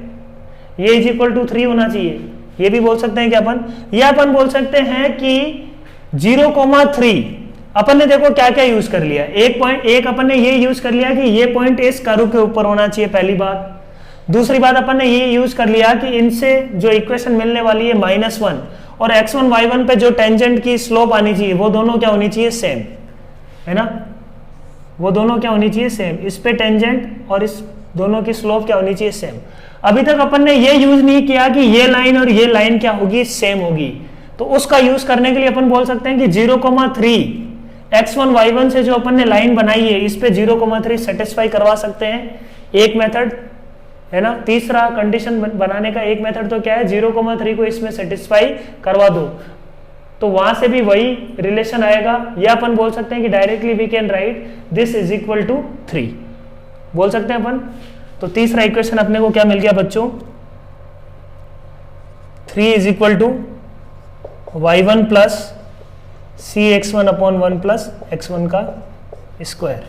ये इज इक्वल टू 3 होना चाहिए। ये भी बोल सकते हैं कि अपन, ये अपन बोल सकते हैं कि 0,3 अपन ने देखो क्या क्या यूज कर लिया। एक अपन ने ये यूज कर लिया कि ये पॉइंट इस कर्व के ऊपर होना चाहिए, पहली बात। दूसरी बात अपन ने ये यूज कर लिया कि इनसे जो इक्वेशन मिलने वाली है -1 और x1, y1 पे जो टेंजेंट की स्लोप आनी चाहिए वो दोनों क्या होनी चाहिए? सेम, है ना? वो दोनों क्या होनी चाहिए? सेम। इस पे टेंजेंट और इस दोनों की स्लोप क्या होनी चाहिए? सेम। अभी तक अपन ने ये यूज नहीं किया कि ये लाइन और ये लाइन क्या होगी? सेम होगी। तो उसका यूज करने के लिए अपन बोल सकते हैं कि 0,3 x1, y1 से जो अपन ने लाइन बनाई है इस पे 0,3 सेटिस्फाई करवा सकते हैं। एक मेथड है ना। तीसरा कंडीशन बनाने का एक मेथड तो क्या है? 0,3 को इसमें सेटिस्फाई करवा दो, तो वहां से भी वही रिलेशन आएगा। या अपन बोल सकते हैं कि directly we can write this is equal to 3, बोल सकते हैं अपन। तो तीसरा इक्वेशन अपने को क्या मिल गया बच्चों? 3 is equal to y1 plus cx1/1 plus x1 का स्क्वायर।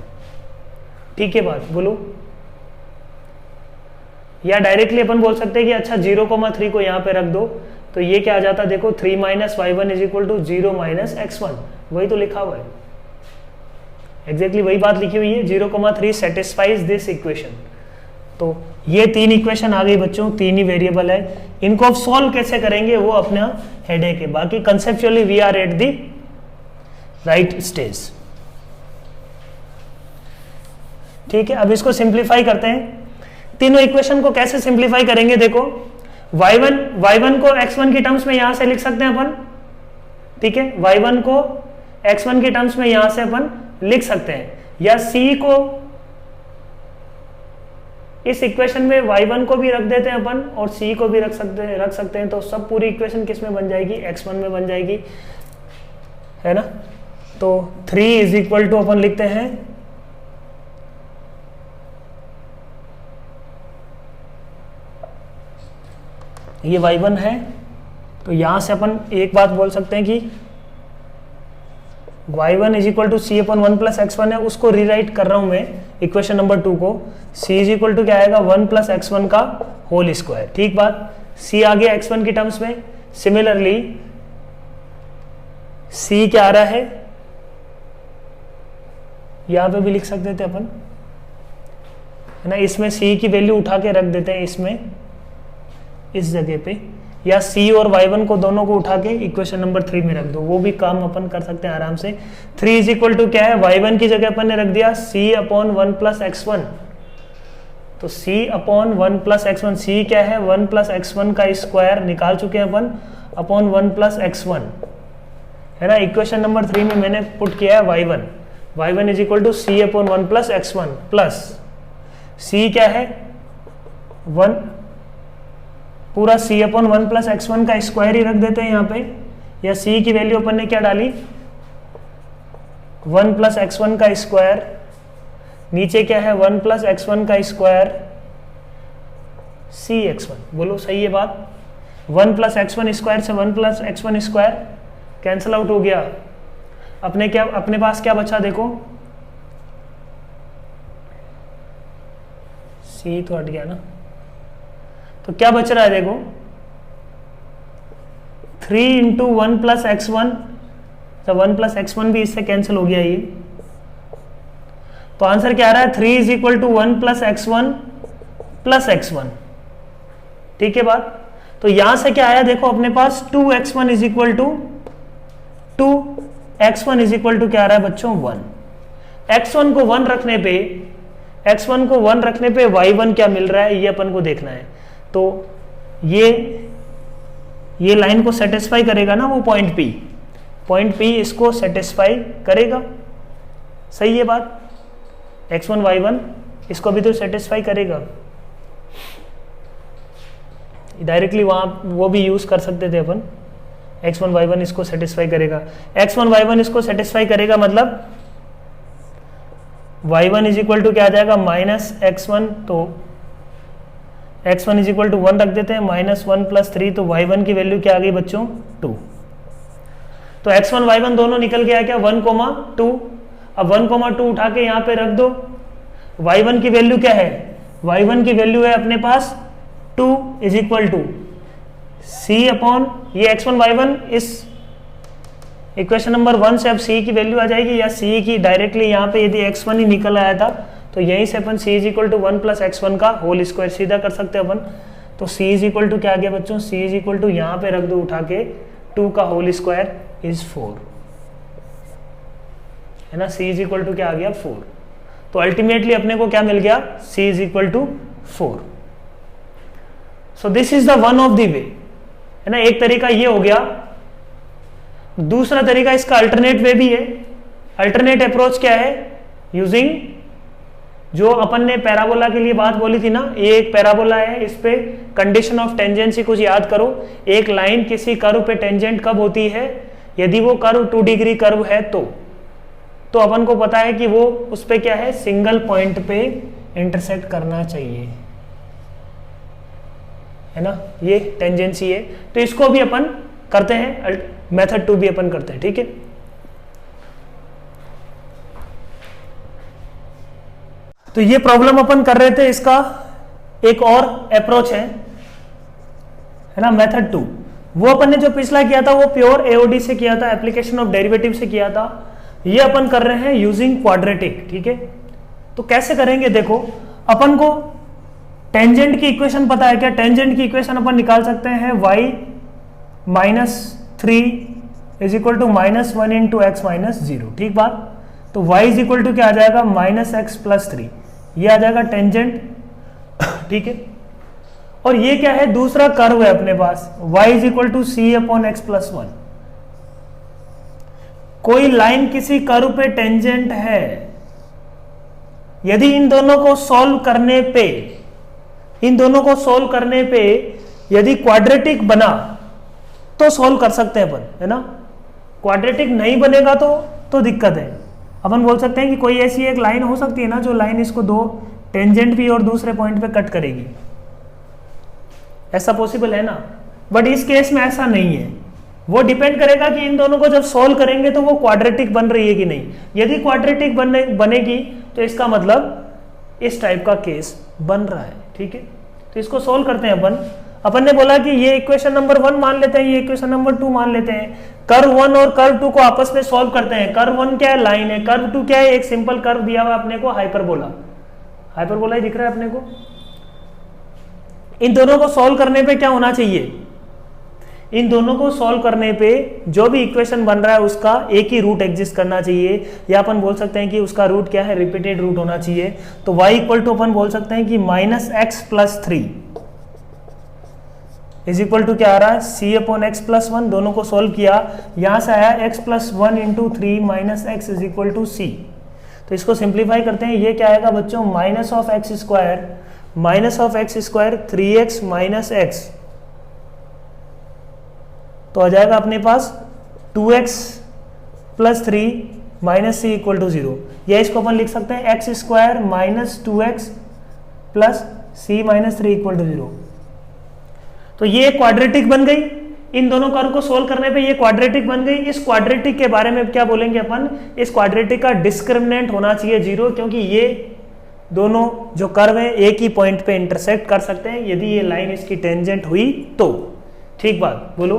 ठीक है बात, बोलो। या डायरेक्टली अपन बोल सकते हैं कि अच्छा 0,3 को यहां पे रख दो, तो ये क्या आ जाता देखो 3 minus Y one is equal to 0 minus x1, वही तो लिखा हुआ है, एग्जैक्टली वही बात लिखी हुई है, 0,3 सेटिस्फाइज दिस इक्वेशन। तो ये 3 इक्वेशन आ गई बच्चों, 3 ही वेरिएबल है, इनको अब सॉल्व कैसे करेंगे वो अपना हेडेक है, बाकी conceptually we are at the right stage. ठीक है, अब इसको सिंप्लीफाई करते हैं। तीनों इक्वेशन को कैसे सिंप्लीफाई करेंगे देखो, y1 को x1 की टर्म्स में यहां से लिख सकते हैं अपन, ठीक है, y1 को x1 की टर्म्स में यहां से अपन लिख सकते हैं, या c को इस इक्वेशन में y1 को भी रख देते हैं अपन और c को भी रख सकते हैं, तो सब पूरी इक्वेशन किस में बन जाएगी, x1 में बन जाएगी, है ना। तो 3 इज इक्वल टू अपन लिखते हैं ये y1 है, तो यहां से अपन एक बात बोल सकते हैं कि y1 is equal to C upon 1 plus x1 है, उसको रीराइट कर रहा हूं मैं इक्वेशन नंबर 2 को, c इज इक्वल टू क्या आएगा 1 प्लस x1 का होल स्क्वायर। ठीक बात, c आ गया x1 की टर्म्स में, सिमिलरली c क्या आ रहा है, यहां पे भी लिख सकते थे अपन, है ना, इसमें c की वैल्यू उठा के रख देते हैं इसमें, इस जगह पे, या c और y1 को दोनों को उठा के इक्वेशन नंबर 3 में रख दो, वो भी काम अपन कर सकते हैं आराम से। 3 इज इक्वल टू क्या है, y1 की जगह अपन ने रख दिया c अपॉन 1 प्लस x1, तो c upon 1 plus x1, c क्या है 1 प्लस x1 का स्क्वायर निकाल चुके हैं अपन, अपॉन 1 प्लस x1, है ना। इक्वेशन नंबर 3 में मैंने पुट किया है y1 is equal to c upon 1 plus x1 plus c क्या है 1, पूरा c अपॉन 1 प्लस x1 का स्क्वायर ही रख देते हैं यहाँ पे, या c की वैल्यू अपन ने क्या डाली 1 प्लस x1 का स्क्वायर, नीचे क्या है 1 प्लस x1 का स्क्वायर c x1, बोलो सही है बात। 1 प्लस x1 स्क्वायर से 1 plus x1 square cancel out हो गया, अपने पास क्या बचा देखो, c तो हट गया ना, तो क्या बच रहा है देखो 3 इंटू 1 प्लस x1, तो 1 प्लस x1 भी इससे कैंसिल हो गया ये, तो आंसर क्या आ रहा है 3 is equal to 1 plus x1 plus x1। ठीक है बात, तो यहां से क्या आया देखो अपने पास 2x1 is equal to 2x1 is equal to क्या आ रहा है बच्चों 1, x1 को 1 रखने पे y1 क्या मिल रहा है ये अपन को देखना है, तो ये लाइन को सेटिस्फाई करेगा ना वो पॉइंट P इसको सेटिस्फाई करेगा, सही है बात, x1 y1 इसको भी तो सेटिस्फाई करेगा, डायरेक्टली वहां वो भी यूज कर सकते थे अपन, x1 y1 इसको सेटिस्फाई करेगा, x1 y1 इसको सेटिस्फाई करेगा, मतलब y1 इज इक्वल टू क्या आ जाएगा माइनस x1, तो x1 इज इक्वल टू 1 रख देते हैं, माइनस 1 प्लस 3, तो y1 की वैल्यू क्या आ गई बच्चों 2, तो x1 y1 दोनों निकल गया क्या 1,2, अब 1,2 उठा के यहाँ पे रख दो, y1 की वैल्यू क्या है, y1 की वैल्यू है अपने पास 2 is equal to c upon ये x1 y1, इस इक्वेशन नंबर 1 से अब c की वैल्यू आ जाएगी, या c की डायरेक्टली यहाँ पे यदि x1 ही निकल आया था तो यहीं से अपन c is equal to 1 plus x1 का होल स्क्वायर सीधा कर सकते हैं अपन, तो c इज इक्वल टू क्या आ गया बच्चों, c इज इक्वल टू यहाँ पे रख दो उठा के 2 का होल स्क्वायर इज 4, है ना, c इज इक्वल टू क्या आ गया 4, तो अल्टीमेटली अपने को क्या मिल गया c is equal to 4। So this is the one of the way, है ना, एक तरीका ये हो गया, दूसरा तरीका इसका अल्टरनेट वे भी है। अल्टरनेट अप्रोच क्या है, यूजिंग जो अपन ने पैराबोला के लिए बात बोली थी ना, ये एक पैराबोला है, इस पे कंडीशन ऑफ टेंजेंसी कुछ याद करो, एक लाइन किसी कर्व पे टेंजेंट कब होती है, यदि वो कर्व 2 डिग्री कर्व है तो अपन को पता है कि वो उस पे क्या है सिंगल पॉइंट पे इंटरसेक्ट करना चाहिए, है ना, ये टेंजेंसी है, तो इसको भी अपन करते हैं, मेथड 2 भी अपन करते हैं, ठीक है। तो ये प्रॉब्लम अपन कर रहे थे, इसका एक और अप्रोच है ना, मेथड 2। वो अपन ने जो पिछला किया था वो प्योर एओडी से किया था, एप्लीकेशन ऑफ डेरिवेटिव से किया था। ये अपन कर रहे हैं यूजिंग क्वाड्रेटिक, ठीक है। तो कैसे करेंगे, देखो अपन को टेंजेंट की इक्वेशन पता है क्या? टेंजेंट की इक्वेशन अपन निकाल सकते हैं y minus 3 is equal to minus 1 into x minus 0, ठीक बात। तो y इज इक्वल टू क्या आ जाएगा? माइनस एक्स प्लस 3, ये आ जाएगा टेंजेंट, ठीक है। और ये क्या है? दूसरा कर्व है अपने पास, y is equal to C upon x plus 1। कोई लाइन किसी कर्व पे टेंजेंट है, यदि इन दोनों को सॉल्व करने पे, यदि क्वाड्रेटिक बना तो सॉल्व कर सकते हैं अपन, है ना। क्वाड्रेटिक नहीं बनेगा तो दिक्कत है। अपन बोल सकते हैं कि कोई ऐसी एक लाइन हो सकती है ना, जो लाइन इसको दो टेंजेंट भी और दूसरे पॉइंट पे कट करेगी, ऐसा पॉसिबल है ना। बट इस केस में ऐसा नहीं है। वो डिपेंड करेगा कि इन दोनों को जब सॉल्व करेंगे तो वो क्वाड्रेटिक बन रही है कि नहीं। यदि क्वाड्रेटिक बनेगी तो इसका मतलब इस टाइप का केस बन रहा है, ठीक है। तो इसको सॉल्व करते हैं अपन ने बोला कि ये इक्वेशन नंबर 1 मान लेते हैं, ये इक्वेशन नंबर 2 मान लेते हैं। कर्व 1 और कर्व 2 को आपस में सॉल्व करते हैं। कर्व 1 क्या है? लाइन है। कर्व 2 क्या है? एक सिंपल कर्व दिया हुआ अपने को, हाइपरबोला ही दिख रहा है अपने को। इन दोनों को सॉल्व करने पे क्या होना चाहिए? इन दोनों को सॉल्व करने पे जो भी इक्वेशन बन रहा है उसका एक ही रूट एग्जिस्ट करना चाहिए, या अपन बोल सकते हैं कि उसका रूट क्या है? रिपीटेड रूट होना चाहिए। तो y इक्वल टू अपन बोल सकते हैं कि minus x plus 3 is equal to क्या आ रहा है? c upon x plus 1। दोनों को सॉल्व किया, यहां से आया x plus 1 into 3 minus x is equal to c। तो इसको सिंप्लीफाई करते हैं, ये क्या आएगा बच्चों? Minus of x square 3x minus x, तो आ जाएगा अपने पास 2x plus 3 minus C equal to 0। या इसको अपन लिख सकते हैं x square minus 2x plus C minus 3 equal to 0। तो ये क्वाड्रेटिक बन गई। इन दोनों कर्व को सोल्व करने पे ये क्वाड्रेटिक बन गई। इस क्वाड्रेटिक के बारे में क्या बोलेंगे अपन? इस क्वाड्रेटिक का डिस्क्रिमिनेंट होना चाहिए 0, क्योंकि ये दोनों जो कर्व हैं एक ही पॉइंट पे इंटरसेक्ट कर सकते हैं यदि ये लाइन इसकी टेंजेंट हुई तो, ठीक बात बोलो।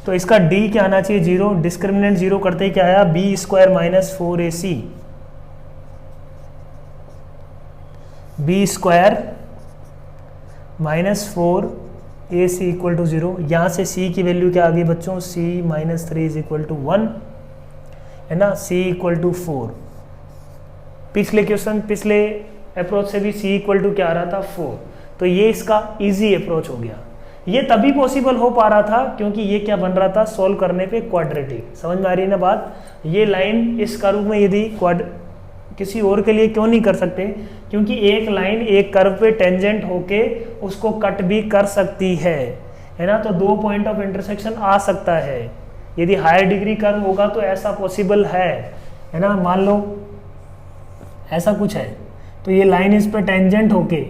तो इसका d क्या आना चाहिए? 0। डिस्क्रिमिनेंट 0 करते ही क्या आया? B square minus 4ac, B square minus 4ac equal to 0। यहाँ से c की वैल्यू क्या आ गई बच्चों? c minus 3 is equal to 1, है ना। c equal to 4। पिछले अप्रोच से भी c इक्वल टू क्या आ रहा था? 4। तो ये इसका इजी अप्रोच हो गया। ये तभी पॉसिबल हो पा रहा था क्योंकि ये क्या बन रहा था? सॉल्व करने पे क्वाड्रेटिक। समझ में आ रही है ना बात? ये लाइन इस कर्व में यदि किसी और के लिए क्यों नहीं कर सकते? क्योंकि एक लाइन एक कर्व पे टेंजेंट होके उसको कट भी कर सकती है ना। तो 2 पॉइंट ऑफ इंटरसेक्शन आ सकता है। यदि हायर डिग्री कर्व होगा तो ऐसा पॉसिबल है ना। मान लो ऐसा कुछ है, तो ये लाइन इस पे टेंजेंट होके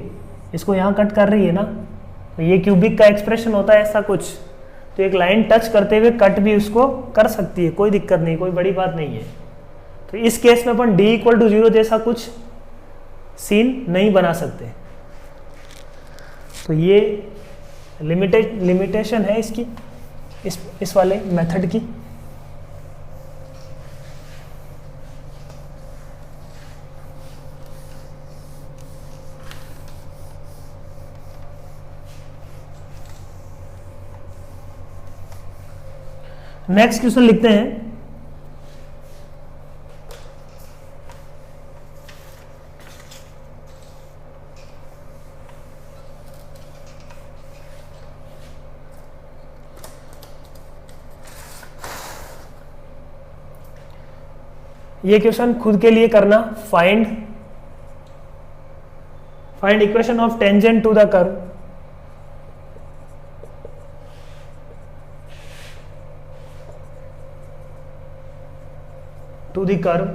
इसको यहाँ कट कर रही है ना। तो ये क्यूबिक का एक्सप्रेशन होता है ऐसा कुछ। तो एक लाइन टच करते हुए कट भी उसको कर सकती है, कोई दिक्कत नहीं, कोई बड़ी बात नहीं है। तो इस केस में अपन d इक्वल टू 0 जैसा कुछ सीन नहीं बना सकते। तो ये लिमिटेशन है इसकी, इस वाले मेथड की। नेक्स्ट क्वेश्चन लिखते हैं। ये क्वेश्चन खुद के लिए करना। Find equation of tangent to the curve to the curve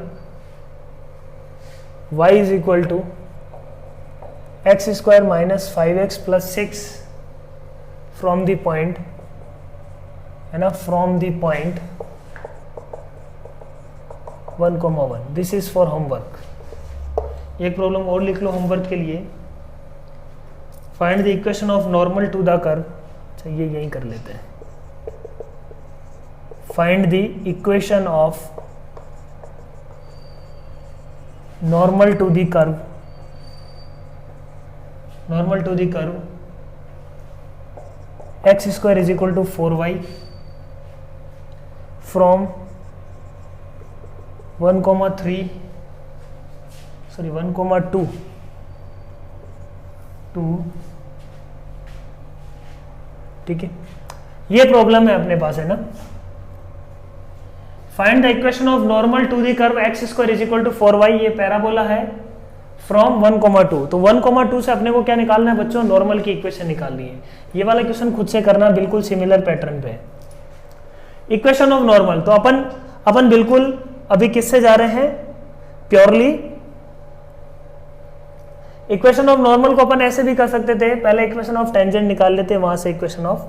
y is equal to x square minus 5x plus 6 from the point, है ना, from the point 1,1। This is for homework. एक प्रॉब्लम और लिख लो होमवर्क के लिए। Find the equation of normal to the curve. अच्छा ये यही कर लेते हैं। Find the equation of normal to the curve x square is equal to 4y from 1, 2 to, ठीक है, ये प्रॉब्लम है अपने पास, है ना। Find the equation of normal to the curve x square is equal to 4y, ये पैराबोला है फ्रॉम 1, 2। तो 1, 2 से अपने को क्या निकालना है बच्चों, नॉर्मल की इक्वेशन निकालनी है। ये वाला क्वेश्चन खुद से करना, बिल्कुल सिमिलर पैटर्न पे। इक्वेशन ऑफ नॉर्मल, तो अपन बिल्कुल अभी किससे जा रहे हैं, प्योरली इक्वेशन ऑफ नॉर्मल को अपन ऐसे भी कर सकते थे, पहले इक्वेशन ऑफ टेंजेंट निकाल लेते, वहां से equation of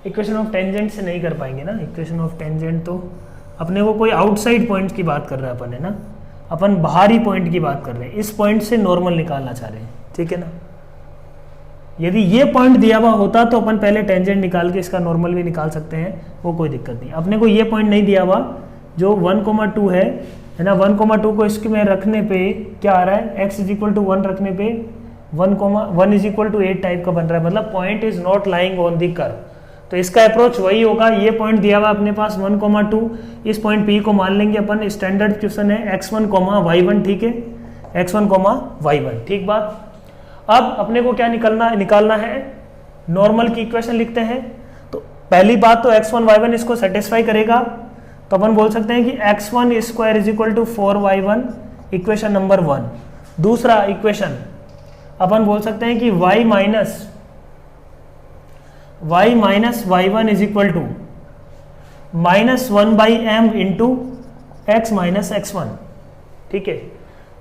equation of tangent से नहीं कर पाएंगे ना। इक्वेशन ऑफ टेंजेंट तो अपने को कोई आउटसाइड पॉइंट की बात कर रहे हैं अपन, है ना, अपन बाहरी पॉइंट की बात कर रहे हैं, इस पॉइंट से नॉर्मल निकालना चाह रहे हैं, ठीक है ना। यदि ये पॉइंट दिया हुआ होता तो अपन पहले टेंजेंट निकाल के इसका नॉर्मल भी निकाल सकते हैं, वो कोई दिक्कत नहीं। अपने को ये पॉइंट नहीं दिया हुआ, जो 1, 2 है ना, 1, 2 को इसके में रखने पे क्या आ रहा है, x इज इक्वल टू 1 रखने पे 1 इज इक्वल टू 8 टाइप का बन रहा है, मतलब point is not lying on the curve. तो इसका अप्रोच वही होगा, ये पॉइंट दिया हुआ अपने पास 1, 2, इस पॉइंट P को मान लेंगे अपन, स्टैंडर्ड क्वेश्चन है x1, y1, ठीक है, x1, y1, ठीक बात। अब अपने को क्या निकालना है, नॉर्मल की इक्वेशन लिखते हैं। तो पहली बात तो x1, y1 इसको सेटिस्फाई करेगा, तो अपन बोल सकते हैं कि x1 square is equal to 4y1, equation number 1। दूसरा इक्वेशन अपन बोल सकते हैं कि y minus y1 is equal to -1/m into x minus x1, ठीक है।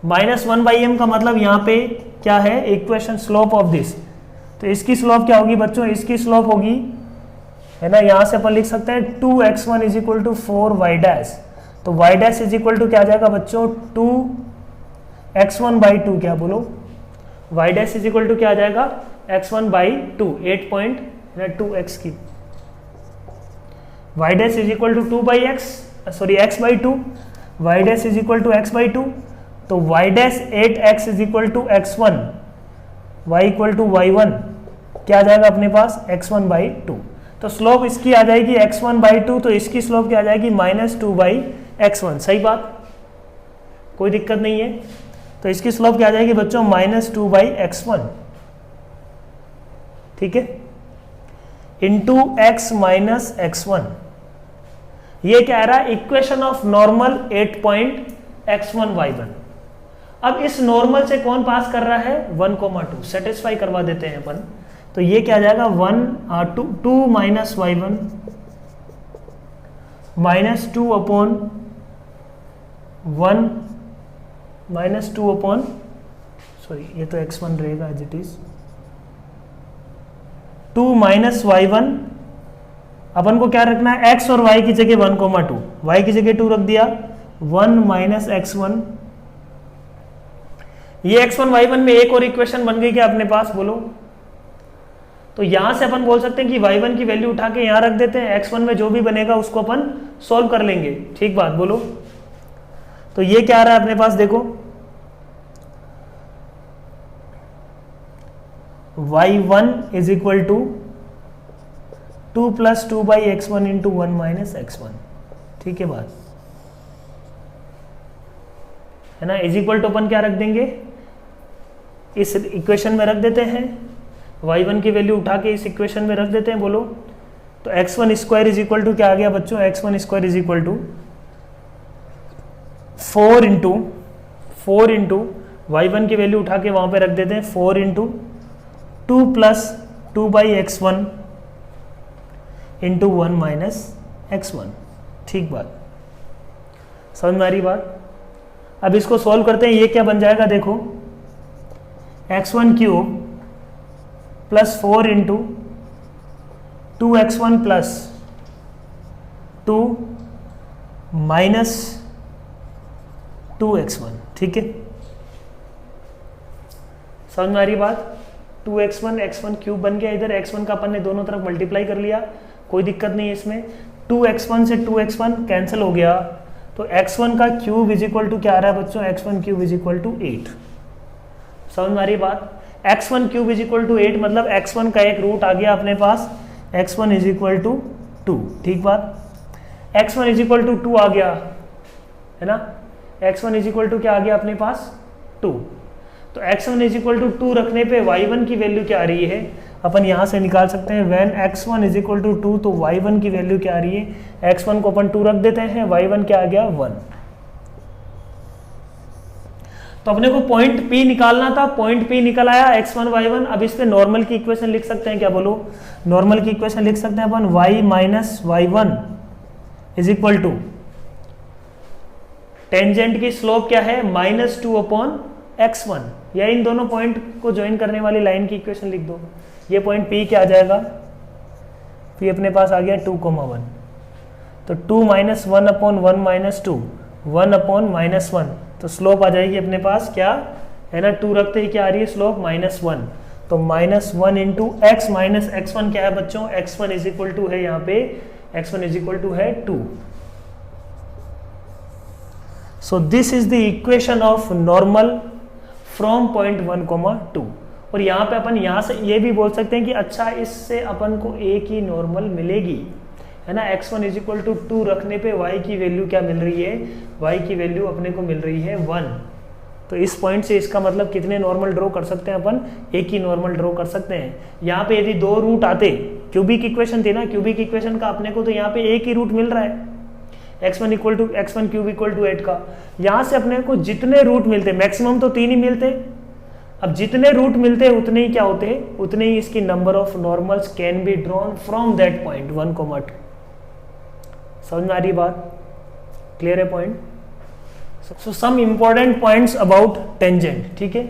-1/m का मतलब यहाँ पे क्या है, इक्वेशन स्लोप ऑफ दिस, तो इसकी स्लोप क्या होगी बच्चों, इसकी स्लोप होगी, है ना, यहां से अपन लिख सकते हैं 2x1 is equal to 4y dash, तो y dash is equal to क्या आ जाएगा बच्चों, 2x1/2, क्या बोलो, y dash is equal to क्या आ जाएगा, x1/2, 8.2x की, y dash is equal to x/2, y dash is equal to x/2, तो y dash 8x is equal to x1, y equal to y1 क्या आ जाएगा अपने पास, x1/2। तो स्लोप इसकी आ जाएगी x1/2, तो इसकी स्लोप क्या आ जाएगी, -2/x1, सही बात, कोई दिक्कत नहीं है। तो इसकी स्लोप क्या आ जाएगी बच्चों, -2/x1, ठीक है, इंटू x माइनस x1। ये क्या आ रहा है, इक्वेशन ऑफ नॉर्मल 8.x1y1। अब इस नॉर्मल से कौन पास कर रहा है, 1, 2, सेटिस्फाई करवा देते हैं अपन। तो ये क्या आ जाएगा, 2 minus y1 minus 2 upon 1 minus 2 upon, sorry ये तो x1 रहेगा as it is, 2 minus y1, अपन को क्या रखना है, x और y की जगह 1, 2, y की जगह 2 रख दिया, 1 माइनस x1। ये x1 y1 में एक और इक्वेशन बन गई क्या अपने पास, बोलो। तो यहां से अपन बोल सकते हैं कि y1 की वैल्यू उठा के यहां रख देते हैं, x1 में जो भी बनेगा उसको अपन सॉल्व कर लेंगे, ठीक बात, बोलो। तो ये क्या आ रहा है अपने पास, देखो y1 is equal to 2 + 2/x1 into 1 minus x1, ठीक है बात, है ना। इज इक्वल टू अपन क्या रख देंगे, इस इक्वेशन में रख देते हैं, y1 की वैल्यू उठा के इस इक्वेशन में रख देते हैं, बोलो। तो x1 square is equal to क्या आ गया बच्चों, x1 square is equal to 4 into y1 की वैल्यू उठा के वहां पे रख देते हैं, 4 into 2 + 2/x1 into 1 minus x1, ठीक बात, समझ में आ रही बात। अब इसको सॉल्व करते हैं, ये क्या बन जाएगा, देखो x1 cube plus 4 into 2x1 plus 2 minus 2x1, ठीक है, समझ में आ रही बात। 2x1 x1 क्यूब बन गया, इधर x1 का अपन ने दोनों तरफ मल्टीप्लाई कर लिया, कोई दिक्कत नहीं है इसमें। 2x1 से 2x1 कैंसिल हो गया, तो x1 का क्यूब इज इक्वल टू क्या आ रहा है बच्चों, x1 cube is equal to 8। समझ में आ रही बात? x1 cube is equal to 8 मतलब x1 का एक रूट आ गया अपने पास, x1 इज इक्वल टू 2। ठीक बात, x1 इज इक्वल टू 2 आ गया है ना, x1 इज इक्वल टू क्या आ गया अपने पास 2। तो x1 इज इक्वल टू 2 रखने पे y1 की वैल्यू क्या आ रही है, अपन यहाँ से निकाल सकते हैं when x1 is equal to 2, तो y1 की वैल्यू क्या आ रही है, x1 को अपन 2 रख देते हैं, y1 क्या आ गया 1। तो अपने को पॉइंट P निकालना था, पॉइंट P निकल आया x1 y1। अब इस पे नॉर्मल की इक्वेशन लिख सकते हैं, क्या बोलो, नॉर्मल की इक्वेशन लिख सकते हैं अपन, y minus y1 is equal to tangent की स्लोप क्या है -2 अपॉन x1, या इन दोनों पॉइंट को ज्वाइन करने वाली लाइन की इक्वेशन लिख दो। ये पॉइंट P क्या आ जाएगा, P अपने पास आ गया 2,1, तो 2 minus 1 upon 1 minus 2, 1 upon minus 1, तो स्लोप आ जाएगी अपने पास क्या है ना, 2 रखते ही क्या आ रही है स्लोप -1, तो -1 इंटू एक्स माइनस x1 क्या है बच्चों, x1 इज इक्वल टू है यहाँ पे, x1 इज इक्वल टू है 2। सो this is the equation of normal from point 1,2। और यहाँ पे अपन यहाँ से ये भी बोल सकते हैं कि अच्छा इससे अपन को एक ही नॉर्मल मिलेगी है ना, x1 इज इक्वल टू 2 रखने पे y की वैल्यू क्या मिल रही है, y की वैल्यू अपने को मिल रही है 1। तो इस पॉइंट से इसका मतलब कितने नॉर्मल ड्रॉ कर सकते हैं अपन, एक ही नॉर्मल ड्रॉ कर सकते हैं। यहाँ पे यदि 2 रूट आते, क्यूबिक इक्वेशन थी ना, क्यूबिक इक्वेशन का अपने को तो यहाँ पे एक ही रूट मिल रहा है, x1 equal to x1 cube equal to 8 का। यहाँ से अपने को जितने रूट मिलते, मैक्सिमम तो 3 ही मिलते, अब जितने रूट मिलते उतने ही क्या होते, उतने ही इसकी number of normals can be drawn from that point 1,2। समझ में आ रही बात, क्लियर है point? So some important points about tangent. ठीक है,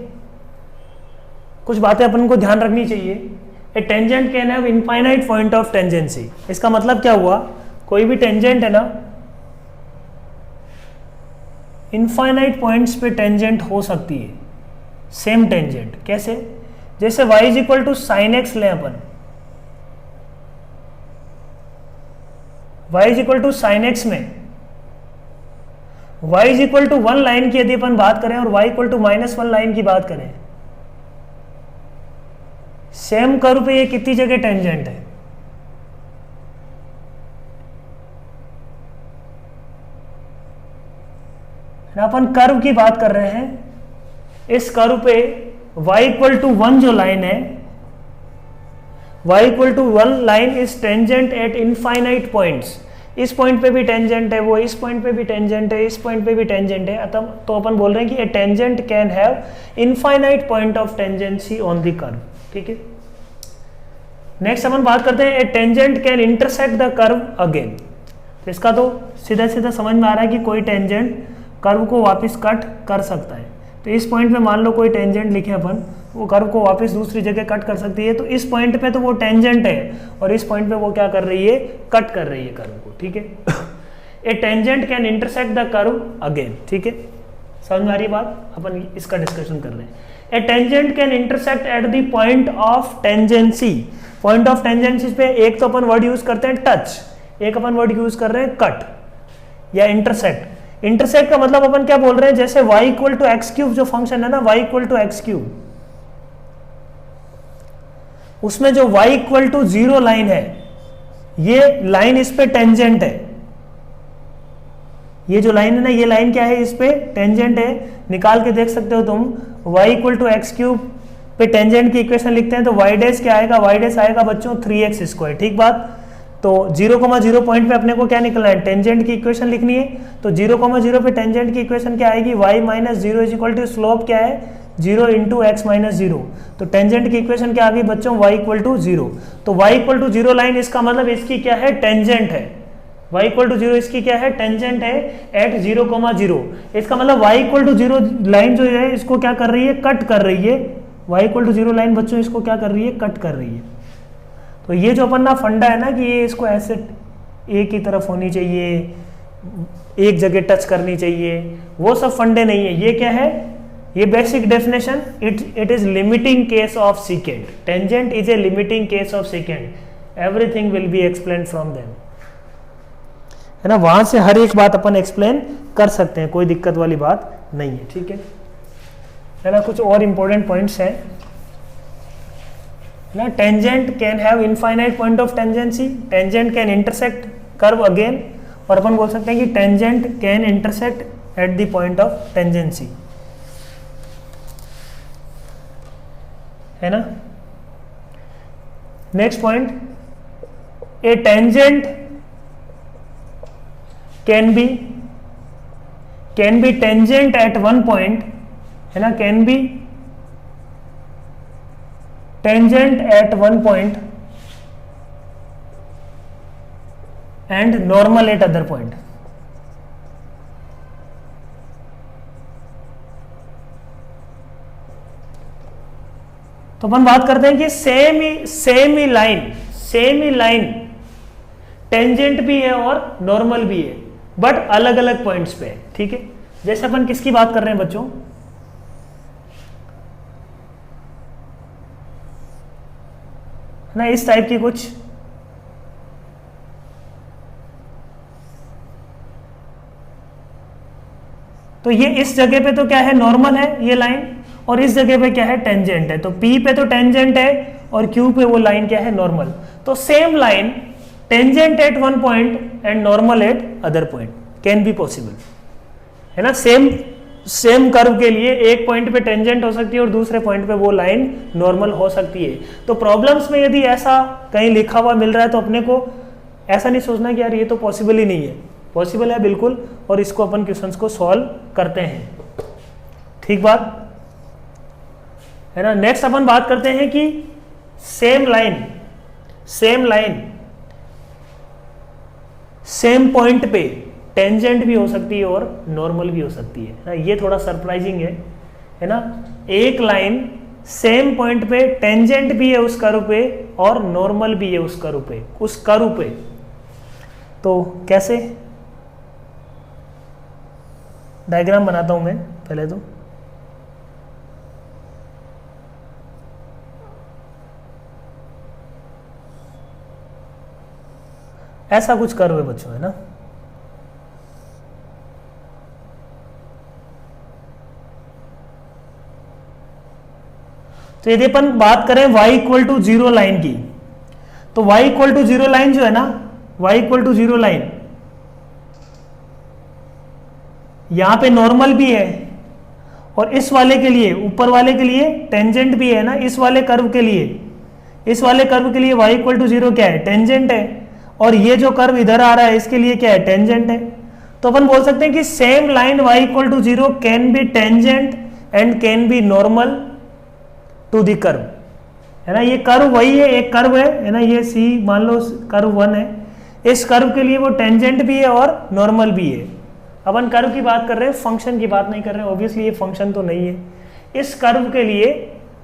कुछ बातें अपन को ध्यान रखनी चाहिए। A tangent can have infinite point of tangency. इसका मतलब क्या हुआ, कोई भी टेंजेंट है ना, इनफाइनाइट पॉइंट्स पे टेंजेंट हो सकती है, सेम टेंजेंट। कैसे, जैसे y is equal to sine x लें अपन, y is equal to sine x में y is equal to 1 line की यदि अपन बात करें और y इक्वल टू -1 लाइन की बात करें, सेम कर्व पे ये कितनी जगह टेंजेंट है, अपन कर्व की बात कर रहे हैं, इस कर्व पे y इक्वल टू 1 जो लाइन है, y equal to 1 line is tangent at infinite points. इस पॉइंट पे भी टेंजेंट है, वो इस पॉइंट पे भी टेंजेंट है, इस पॉइंट पे भी टेंजेंट है। तो अपन बोल रहे हैं कि a tangent can have infinite point of tangency on the curve. ठीक है, नेक्स्ट अपन बात करते हैं a tangent can intersect the curve again. तो इसका तो सीधा सीधा समझ में आ रहा है कि कोई टेंजेंट कर्व को वापस कट कर सकता है। तो इस पॉइंट पे मान लो कोई टेंजेंट लिखे अपन, वो कर्व को वापस दूसरी जगह कट कर सकती है। तो इस पॉइंट पे तो वो टेंजेंट है और इस पॉइंट पे वो क्या कर रही है, कट कर रही है कर्व को। ठीक है, a tangent can intersect the curve again. ठीक है, समझ में आ रही बात, अपन इसका डिस्कशन कर रहे हैं। A tangent can intersect at the point of tangency. Point of tangency पे एक तो अपन वर्ड यूज करते हैं टच, एक अपन वर्ड यूज कर रहे हैं कट या इंटरसेक्ट। इंटरसेक्ट का मतलब अपन क्या बोल रहे हैं, जैसे y equal to x cube जो फंक्शन है ना, y equal to x cube, उसमें जो y इक्वल टू 0 लाइन है, ये लाइन इस पे टेंजेंट है। ये जो लाइन है ना, ये लाइन क्या है, इस पे टेंजेंट है। निकाल के देख सकते हो तुम, y equal to x cube पे टेंजेंट की इक्वेशन लिखते हैं तो y डैश क्या आएगा, y डैश आएगा बच्चों 3x स्क्वायर। ठीक बात, तो 0,0 पॉइंट पे अपने को क्या निकलना है, टेंजेंट की इक्वेशन लिखनी है। तो 0,0 पे टेंजेंट की इक्वेशन क्या आएगी, y minus 0 is equal to slope क्या है, 0 इंटू एक्स माइनस 0। तो टेंजेंट की इक्वेशन क्या आ गई बच्चों, y इक्वल टू 0। तो y इक्वल टू 0 लाइन, इसका मतलब इसकी क्या है, टेंजेंट है। y इक्वल टू 0 इसकी क्या है, टेंजेंट है एट 0,0। इसका मतलब y इक्वल टू 0 लाइन जो है इसको क्या कर रही है, कट कर रही है। y इक्वल टू 0 लाइन बच्चों इसको क्या कर रही है, कट कर रही है। तो ये जो अपन ना फंडा है ना कि ये इसको ऐसे एक ही तरफ होनी चाहिए, एक जगह टच करनी चाहिए, वो सब फंडे नहीं है। ये क्या है, ये basic definition, it is limiting case of second, tangent is a limiting case of second, everything will be explain from them, है ना। वहां से हर एक बात अपन एक्सप्लेन कर सकते हैं, कोई दिक्कत वाली बात नहीं है, ठीक है ना। कुछ और इंपॉर्टेंट पॉइंट्स हैं ना। Tangent can have infinite point of tangency, tangent can intersect curve again, और अपन बोल सकते हैं कि tangent can intersect at the point of tangency, है ना। Next point, A tangent can be tangent at one point, है ना, can be tangent at one point and normal at other point. तो अपन बात करते हैं कि सेम ही लाइन टेंजेंट भी है और नॉर्मल भी है, बट अलग अलग पॉइंट्स पे है, ठीक है। जैसे अपन किसकी बात कर रहे हैं बच्चों, ना इस टाइप की कुछ, तो ये इस जगह पे तो क्या है, नॉर्मल है ये लाइन, और इस जगह पे क्या है, टेंजेंट है। तो P पे तो टेंजेंट है और Q पे वो लाइन क्या है, नॉर्मल। तो same line tangent at one point and normal at other point can be possible, है ना। सेम कर्व के लिए एक पॉइंट पे टेंजेंट हो सकती है और दूसरे पॉइंट पे वो लाइन नॉर्मल हो सकती है। तो प्रॉब्लम्स में यदि ऐसा कहीं लिखा हुआ मिल रहा है तो अपने को ऐसा नहीं सोचना कि यार ये तो पॉसिबल ही नहीं है, पॉसिबल है बिल्कुल, और इसको अपन क्वेश्चंस को सॉल्व करते हैं, ठीक बात है ना। नेक्स्ट अपन बात करते हैं कि सेम लाइन सेम पॉइंट पे टेंजेंट भी हो सकती है और नॉर्मल भी हो सकती है ना। ये थोड़ा सरप्राइजिंग है ना। एक लाइन सेम पॉइंट पे टेंजेंट भी है उस कर्व पे और नॉर्मल भी है उस कर्व पे। तो कैसे, डायग्राम बनाता हूं मैं पहले तो। ऐसा कुछ कर्व है बच्चों, है ना। तो यदि अपन बात करें y equal to zero line की, तो y equal to zero line जो है ना, y equal to zero line, यहां पे नॉर्मल भी है और इस वाले के लिए, ऊपर वाले के लिए टेंजेंट भी है ना। इस वाले कर्व के लिए y इक्वल टू जीरो क्या है, टेंजेंट है, और ये जो कर्व इधर आ रहा है इसके लिए क्या है, टेंजेंट है। तो अपन बोल सकते हैं कि same line y equal to zero can be tangent and can be normal to the curve, है ना। ये कर्व वही है, एक कर्व है ना, ये C मान लो कर्व 1 है, इस कर्व के लिए वो टेंजेंट भी है और नॉर्मल भी है। अपन कर्व की बात कर रहे हैं, फंक्शन की बात नहीं कर रहे हैं, ऑब्वियसली ये फंक्शन तो नहीं है। इस कर्व के लिए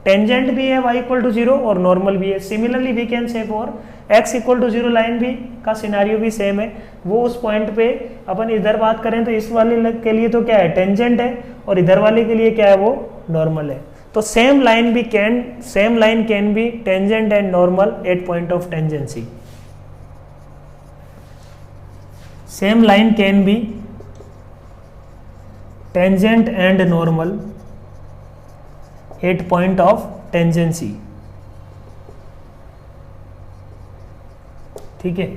टेंजेंट भी है y इक्वल टू जीरो और नॉर्मल भी है। Similarly we can say for x equal to zero line भी का सिनेरियो भी सेम है। वो उस पॉइंट पे अपन इधर बात करें तो इस वाले के लिए तो क्या है, टेंजेंट है, और इधर वाले के लिए क्या है, वो नॉर्मल है। तो same line can be tangent and normal at point of tangency. Same line can be tangent and normal at point of tangency, ठीक है।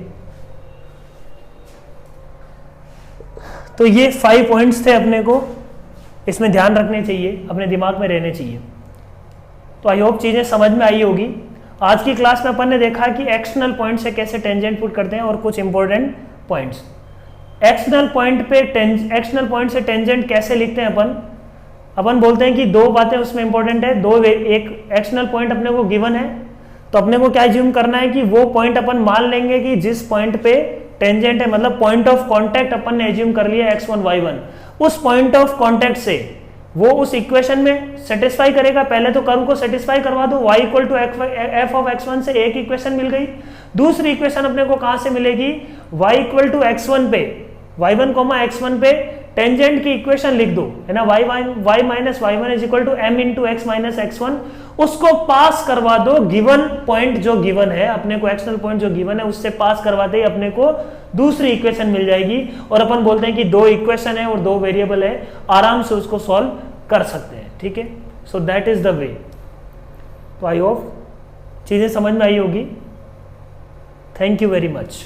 तो ये 5 पॉइंट्स थे अपने को, इसमें ध्यान रखने चाहिए, अपने दिमाग में रहने चाहिए। तो आई होप चीजें समझ में आई होगी। आज की क्लास में अपन ने देखा कि एक्सटर्नल पॉइंट से कैसे टेंजेंट पुट करते हैं और कुछ इंपॉर्टेंट पॉइंट्स। एक्सटर्नल पॉइंट से टेंजेंट कैसे लिखते हैं अपन बोलते हैं कि दो बातें उसमें इंपॉर्टेंट है। एक एक्सटर्नल पॉइंट अपने को गिवन है, तो अपने को क्या एज्यूम करना है कि वो पॉइंट अपन मान लेंगे कि जिस पॉइंट पे टेंजेंट है, मतलब पॉइंट ऑफ कांटेक्ट अपन ने एज्यूम कर लिया x1 y1। उस पॉइंट ऑफ कांटेक्ट से वो उस इक्वेशन में सेटिस्फाई करेगा। पहले तो कर्व को सेटिस्फाई करवा दो, y equal to F of x1 से एक इक्वेशन मिल गई। दूसरी इक्वेशन अपने को कहां से मिलेगी, y इक्वल टू x1 पे y1 x1 पे टेंजेंट की इक्वेशन लिख दो, है ना, y minus Y one is equal to m into x minus x one, उसको पास करवा दो गिवन पॉइंट जो गिवन है अपने को, एक्सटर्नल पॉइंट जो गिवन है उससे पास करवाते ही अपने को दूसरी इक्वेशन मिल जाएगी, और अपन बोलते हैं कि दो इक्वेशन है और दो वेरिएबल है, आराम से उसको सॉल्व कर सकते हैं, ठीक है। So that is the way. तो आई होप चीजें समझ में आई होगी। Thank you very much.